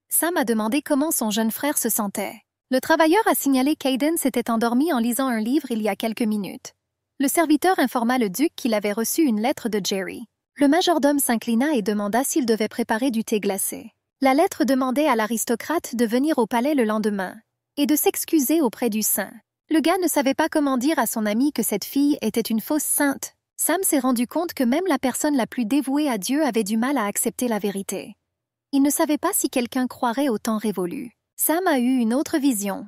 Sam a demandé comment son jeune frère se sentait. Le travailleur a signalé qu'Aiden s'était endormi en lisant un livre il y a quelques minutes. Le serviteur informa le duc qu'il avait reçu une lettre de Jerry. Le majordome s'inclina et demanda s'il devait préparer du thé glacé. La lettre demandait à l'aristocrate de venir au palais le lendemain et de s'excuser auprès du saint. Le gars ne savait pas comment dire à son ami que cette fille était une fausse sainte. Sam s'est rendu compte que même la personne la plus dévouée à Dieu avait du mal à accepter la vérité. Il ne savait pas si quelqu'un croirait au temps révolu. Sam a eu une autre vision.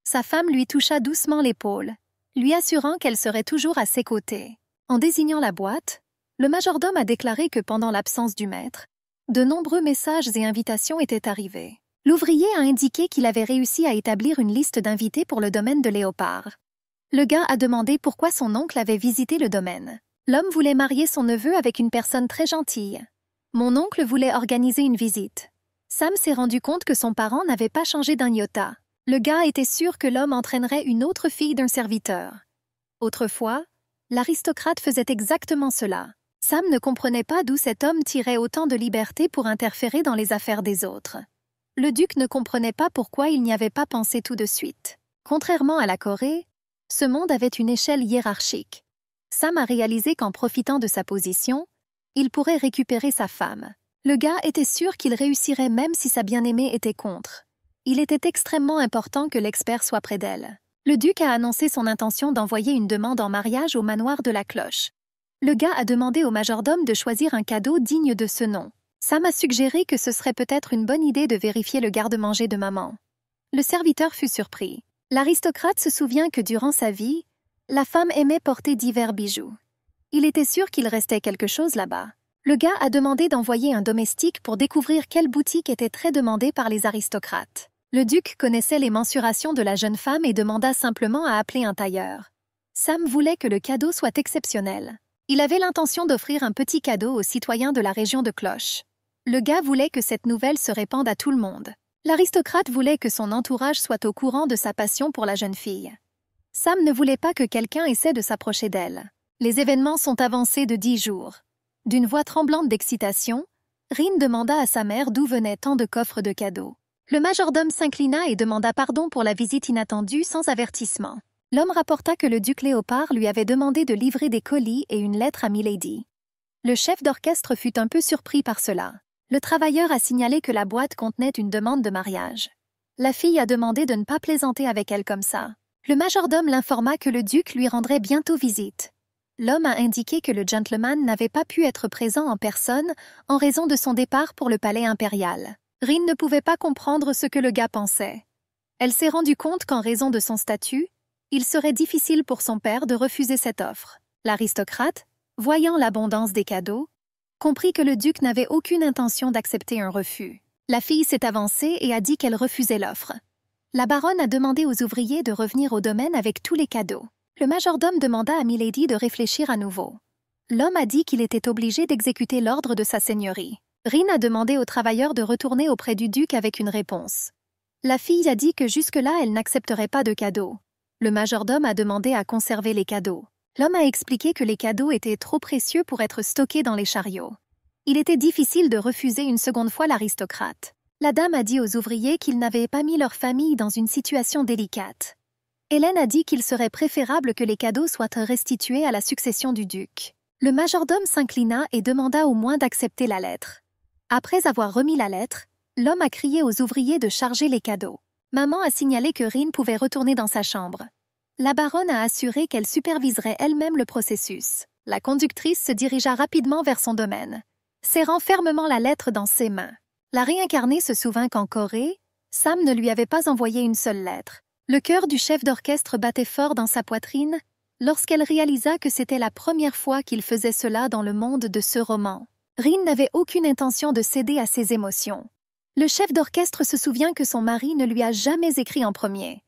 Sa femme lui toucha doucement l'épaule, lui assurant qu'elle serait toujours à ses côtés. En désignant la boîte, le majordome a déclaré que pendant l'absence du maître, de nombreux messages et invitations étaient arrivés. L'ouvrier a indiqué qu'il avait réussi à établir une liste d'invités pour le domaine de Léopard. Le gars a demandé pourquoi son oncle avait visité le domaine. L'homme voulait marier son neveu avec une personne très gentille. Mon oncle voulait organiser une visite. Sam s'est rendu compte que son parent n'avait pas changé d'un iota. Le gars était sûr que l'homme entraînerait une autre fille d'un serviteur. Autrefois, l'aristocrate faisait exactement cela. Sam ne comprenait pas d'où cet homme tirait autant de liberté pour interférer dans les affaires des autres. Le duc ne comprenait pas pourquoi il n'y avait pas pensé tout de suite. Contrairement à la Corée, ce monde avait une échelle hiérarchique. Sam a réalisé qu'en profitant de sa position, il pourrait récupérer sa femme. Le gars était sûr qu'il réussirait même si sa bien-aimée était contre. Il était extrêmement important que l'expert soit près d'elle. Le duc a annoncé son intention d'envoyer une demande en mariage au manoir de la Cloche. Le gars a demandé au majordome de choisir un cadeau digne de ce nom. Sam a suggéré que ce serait peut-être une bonne idée de vérifier le garde-manger de maman. Le serviteur fut surpris. L'aristocrate se souvient que durant sa vie, la femme aimait porter divers bijoux. Il était sûr qu'il restait quelque chose là-bas. Le gars a demandé d'envoyer un domestique pour découvrir quelle boutique était très demandée par les aristocrates. Le duc connaissait les mensurations de la jeune femme et demanda simplement à appeler un tailleur. Sam voulait que le cadeau soit exceptionnel. Il avait l'intention d'offrir un petit cadeau aux citoyens de la région de Cloche. Le gars voulait que cette nouvelle se répande à tout le monde. L'aristocrate voulait que son entourage soit au courant de sa passion pour la jeune fille. Sam ne voulait pas que quelqu'un essaie de s'approcher d'elle. Les événements sont avancés de 10 jours. D'une voix tremblante d'excitation, Rin demanda à sa mère d'où venaient tant de coffres de cadeaux. Le majordome s'inclina et demanda pardon pour la visite inattendue sans avertissement. L'homme rapporta que le duc Léopard lui avait demandé de livrer des colis et une lettre à Milady. Le chef d'orchestre fut un peu surpris par cela. Le travailleur a signalé que la boîte contenait une demande de mariage. La fille a demandé de ne pas plaisanter avec elle comme ça. Le majordome l'informa que le duc lui rendrait bientôt visite. L'homme a indiqué que le gentleman n'avait pas pu être présent en personne en raison de son départ pour le palais impérial. Rin ne pouvait pas comprendre ce que le gars pensait. Elle s'est rendue compte qu'en raison de son statut, il serait difficile pour son père de refuser cette offre. L'aristocrate, voyant l'abondance des cadeaux, comprit que le duc n'avait aucune intention d'accepter un refus. La fille s'est avancée et a dit qu'elle refusait l'offre. La baronne a demandé aux ouvriers de revenir au domaine avec tous les cadeaux. Le majordome demanda à Milady de réfléchir à nouveau. L'homme a dit qu'il était obligé d'exécuter l'ordre de sa seigneurie. Rin a demandé aux travailleurs de retourner auprès du duc avec une réponse. La fille a dit que jusque-là, elle n'accepterait pas de cadeaux. Le majordome a demandé à conserver les cadeaux. L'homme a expliqué que les cadeaux étaient trop précieux pour être stockés dans les chariots. Il était difficile de refuser une seconde fois l'aristocrate. La dame a dit aux ouvriers qu'ils n'avaient pas mis leur famille dans une situation délicate. Hélène a dit qu'il serait préférable que les cadeaux soient restitués à la succession du duc. Le majordome s'inclina et demanda au moins d'accepter la lettre. Après avoir remis la lettre, l'homme a crié aux ouvriers de charger les cadeaux. Maman a signalé que Rin pouvait retourner dans sa chambre. La baronne a assuré qu'elle superviserait elle-même le processus. La conductrice se dirigea rapidement vers son domaine, serrant fermement la lettre dans ses mains. La réincarnée se souvint qu'en Corée, Sam ne lui avait pas envoyé une seule lettre. Le cœur du chef d'orchestre battait fort dans sa poitrine lorsqu'elle réalisa que c'était la première fois qu'il faisait cela dans le monde de ce roman. Rin n'avait aucune intention de céder à ses émotions. Le chef d'orchestre se souvient que son mari ne lui a jamais écrit en premier.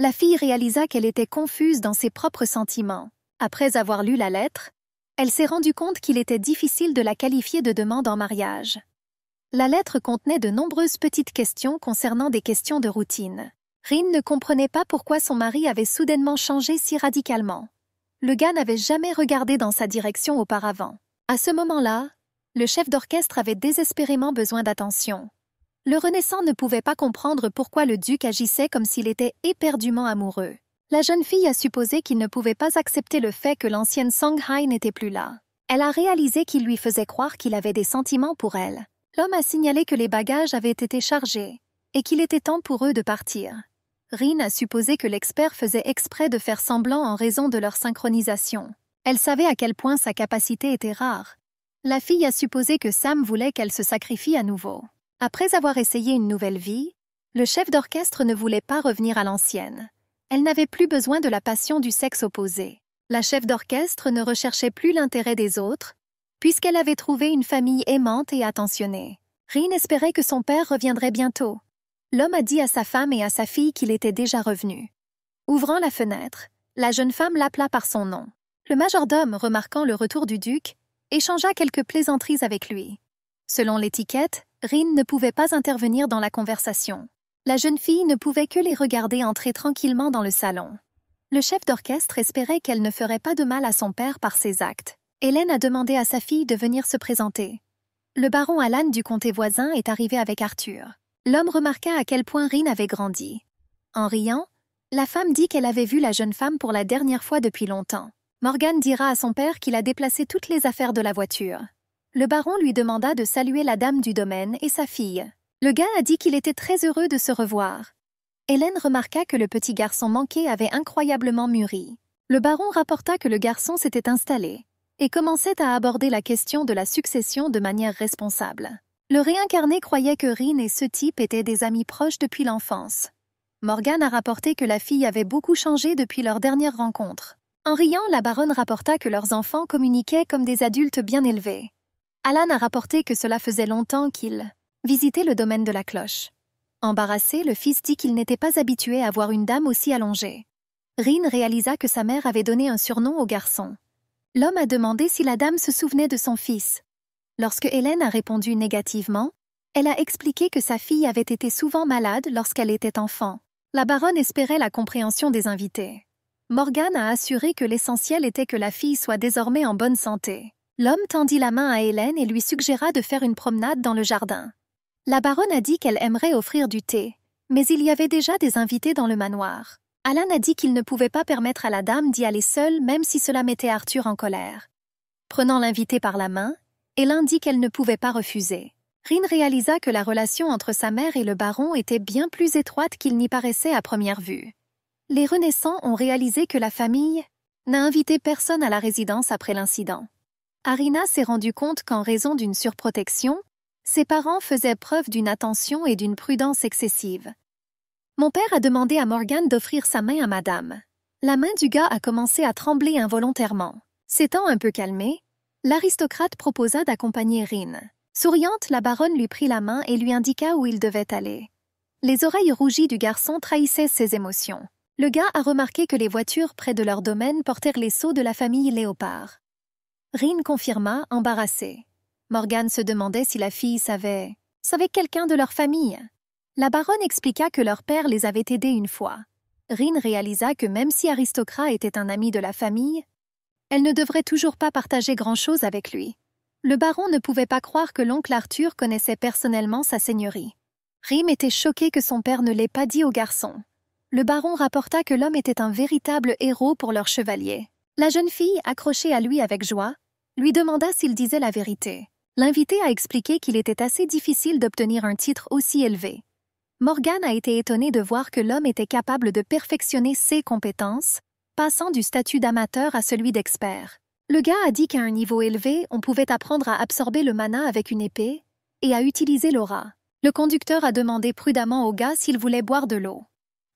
La fille réalisa qu'elle était confuse dans ses propres sentiments. Après avoir lu la lettre, elle s'est rendue compte qu'il était difficile de la qualifier de demande en mariage. La lettre contenait de nombreuses petites questions concernant des questions de routine. Rin ne comprenait pas pourquoi son mari avait soudainement changé si radicalement. Le gars n'avait jamais regardé dans sa direction auparavant. À ce moment-là, le chef d'orchestre avait désespérément besoin d'attention. Le renaissant ne pouvait pas comprendre pourquoi le duc agissait comme s'il était éperdument amoureux. La jeune fille a supposé qu'il ne pouvait pas accepter le fait que l'ancienne Songhai n'était plus là. Elle a réalisé qu'il lui faisait croire qu'il avait des sentiments pour elle. L'homme a signalé que les bagages avaient été chargés et qu'il était temps pour eux de partir. Rin a supposé que l'expert faisait exprès de faire semblant en raison de leur synchronisation. Elle savait à quel point sa capacité était rare. La fille a supposé que Sam voulait qu'elle se sacrifie à nouveau. Après avoir essayé une nouvelle vie, le chef d'orchestre ne voulait pas revenir à l'ancienne. Elle n'avait plus besoin de la passion du sexe opposé. La chef d'orchestre ne recherchait plus l'intérêt des autres, puisqu'elle avait trouvé une famille aimante et attentionnée. Rin espérait que son père reviendrait bientôt. L'homme a dit à sa femme et à sa fille qu'il était déjà revenu. Ouvrant la fenêtre, la jeune femme l'appela par son nom. Le majordome, remarquant le retour du duc, échangea quelques plaisanteries avec lui. Selon l'étiquette, Rin ne pouvait pas intervenir dans la conversation. La jeune fille ne pouvait que les regarder entrer tranquillement dans le salon. Le chef d'orchestre espérait qu'elle ne ferait pas de mal à son père par ses actes. Hélène a demandé à sa fille de venir se présenter. Le baron Alan du comté voisin est arrivé avec Arthur. L'homme remarqua à quel point Rin avait grandi. En riant, la femme dit qu'elle avait vu la jeune femme pour la dernière fois depuis longtemps. Morgan dira à son père qu'il a déplacé toutes les affaires de la voiture. Le baron lui demanda de saluer la dame du domaine et sa fille. Le gars a dit qu'il était très heureux de se revoir. Hélène remarqua que le petit garçon manqué avait incroyablement mûri. Le baron rapporta que le garçon s'était installé et commençait à aborder la question de la succession de manière responsable. Le réincarné croyait que Rin et ce type étaient des amis proches depuis l'enfance. Morgan a rapporté que la fille avait beaucoup changé depuis leur dernière rencontre. En riant, la baronne rapporta que leurs enfants communiquaient comme des adultes bien élevés. Alan a rapporté que cela faisait longtemps qu'il visitait le domaine de la cloche. Embarrassé, le fils dit qu'il n'était pas habitué à voir une dame aussi allongée. Rin réalisa que sa mère avait donné un surnom au garçon. L'homme a demandé si la dame se souvenait de son fils. Lorsque Hélène a répondu négativement, elle a expliqué que sa fille avait été souvent malade lorsqu'elle était enfant. La baronne espérait la compréhension des invités. Morgan a assuré que l'essentiel était que la fille soit désormais en bonne santé. L'homme tendit la main à Hélène et lui suggéra de faire une promenade dans le jardin. La baronne a dit qu'elle aimerait offrir du thé, mais il y avait déjà des invités dans le manoir. Alan a dit qu'il ne pouvait pas permettre à la dame d'y aller seule même si cela mettait Arthur en colère. Prenant l'invité par la main, Hélène dit qu'elle ne pouvait pas refuser. Rin réalisa que la relation entre sa mère et le baron était bien plus étroite qu'il n'y paraissait à première vue. Les renaissants ont réalisé que la famille n'a invité personne à la résidence après l'incident. Arina s'est rendu compte qu'en raison d'une surprotection, ses parents faisaient preuve d'une attention et d'une prudence excessive. Mon père a demandé à Morgan d'offrir sa main à madame. La main du gars a commencé à trembler involontairement. S'étant un peu calmée, l'aristocrate proposa d'accompagner Rin. Souriante, la baronne lui prit la main et lui indiqua où il devait aller. Les oreilles rougies du garçon trahissaient ses émotions. Le gars a remarqué que les voitures près de leur domaine portèrent les sceaux de la famille Léopard. Rin confirma, embarrassée. Morgan se demandait si la fille savait quelqu'un de leur famille. La baronne expliqua que leur père les avait aidés une fois. Rin réalisa que même si Aristocrat était un ami de la famille, elle ne devrait toujours pas partager grand-chose avec lui. Le baron ne pouvait pas croire que l'oncle Arthur connaissait personnellement sa seigneurie. Rim était choqué que son père ne l'ait pas dit au garçon. Le baron rapporta que l'homme était un véritable héros pour leur chevalier. La jeune fille, accrochée à lui avec joie, lui demanda s'il disait la vérité. L'invité a expliqué qu'il était assez difficile d'obtenir un titre aussi élevé. Morgan a été étonné de voir que l'homme était capable de perfectionner ses compétences, passant du statut d'amateur à celui d'expert. Le gars a dit qu'à un niveau élevé, on pouvait apprendre à absorber le mana avec une épée et à utiliser l'aura. Le conducteur a demandé prudemment au gars s'il voulait boire de l'eau.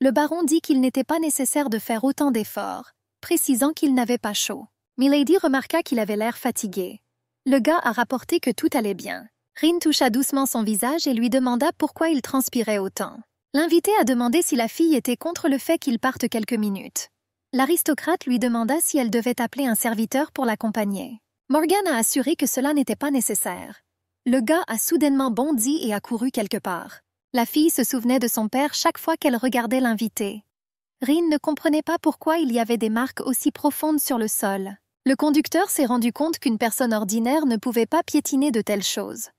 Le baron dit qu'il n'était pas nécessaire de faire autant d'efforts, précisant qu'il n'avait pas chaud. Milady remarqua qu'il avait l'air fatigué. Le gars a rapporté que tout allait bien. Rin toucha doucement son visage et lui demanda pourquoi il transpirait autant. L'invité a demandé si la fille était contre le fait qu'il parte quelques minutes. L'aristocrate lui demanda si elle devait appeler un serviteur pour l'accompagner. Morgan a assuré que cela n'était pas nécessaire. Le gars a soudainement bondi et a couru quelque part. La fille se souvenait de son père chaque fois qu'elle regardait l'invité. Rin ne comprenait pas pourquoi il y avait des marques aussi profondes sur le sol. Le conducteur s'est rendu compte qu'une personne ordinaire ne pouvait pas piétiner de telles choses.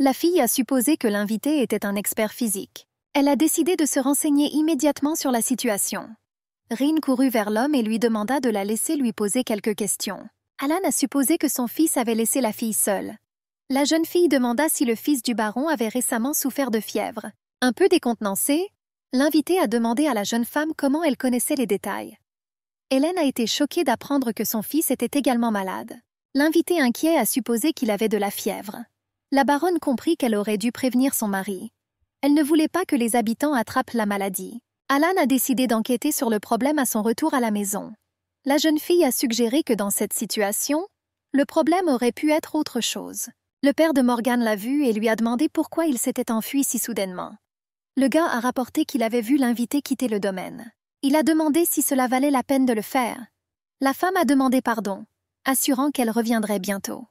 La fille a supposé que l'invité était un expert physique. Elle a décidé de se renseigner immédiatement sur la situation. Rin courut vers l'homme et lui demanda de la laisser lui poser quelques questions. Alan a supposé que son fils avait laissé la fille seule. La jeune fille demanda si le fils du baron avait récemment souffert de fièvre. Un peu décontenancée, l'invité a demandé à la jeune femme comment elle connaissait les détails. Hélène a été choquée d'apprendre que son fils était également malade. L'invité inquiet a supposé qu'il avait de la fièvre. La baronne comprit qu'elle aurait dû prévenir son mari. Elle ne voulait pas que les habitants attrapent la maladie. Alan a décidé d'enquêter sur le problème à son retour à la maison. La jeune fille a suggéré que dans cette situation, le problème aurait pu être autre chose. Le père de Morgan l'a vu et lui a demandé pourquoi il s'était enfui si soudainement. Le gars a rapporté qu'il avait vu l'invité quitter le domaine. Il a demandé si cela valait la peine de le faire. La femme a demandé pardon, assurant qu'elle reviendrait bientôt.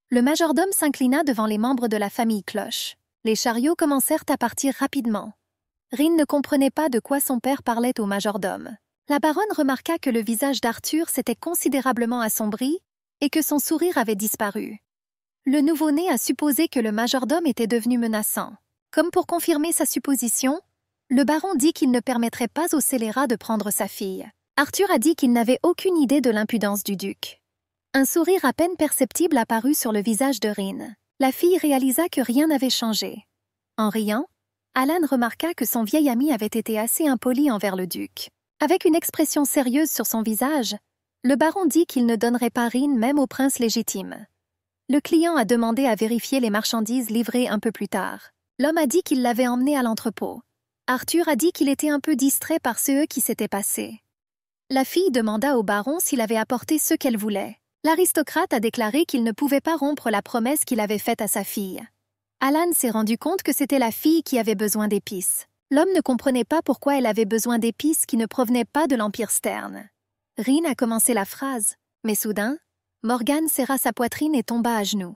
Le majordome s'inclina devant les membres de la famille Cloche. Les chariots commencèrent à partir rapidement. Rin ne comprenait pas de quoi son père parlait au majordome. La baronne remarqua que le visage d'Arthur s'était considérablement assombri et que son sourire avait disparu. Le nouveau-né a supposé que le majordome était devenu menaçant. Comme pour confirmer sa supposition, le baron dit qu'il ne permettrait pas aux scélérats de prendre sa fille. Arthur a dit qu'il n'avait aucune idée de l'impudence du duc. Un sourire à peine perceptible apparut sur le visage de Rin. La fille réalisa que rien n'avait changé. En riant, Alan remarqua que son vieil ami avait été assez impoli envers le duc. Avec une expression sérieuse sur son visage, le baron dit qu'il ne donnerait pas Rin même au prince légitime. Le client a demandé à vérifier les marchandises livrées un peu plus tard. L'homme a dit qu'il l'avait emmené à l'entrepôt. Arthur a dit qu'il était un peu distrait par ce qui s'était passé. La fille demanda au baron s'il avait apporté ce qu'elle voulait. L'aristocrate a déclaré qu'il ne pouvait pas rompre la promesse qu'il avait faite à sa fille. Alan s'est rendu compte que c'était la fille qui avait besoin d'épices. L'homme ne comprenait pas pourquoi elle avait besoin d'épices qui ne provenaient pas de l'Empire Stern. Rin a commencé la phrase, mais soudain, Morgan serra sa poitrine et tomba à genoux.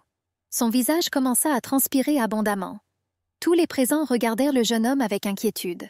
Son visage commença à transpirer abondamment. Tous les présents regardèrent le jeune homme avec inquiétude.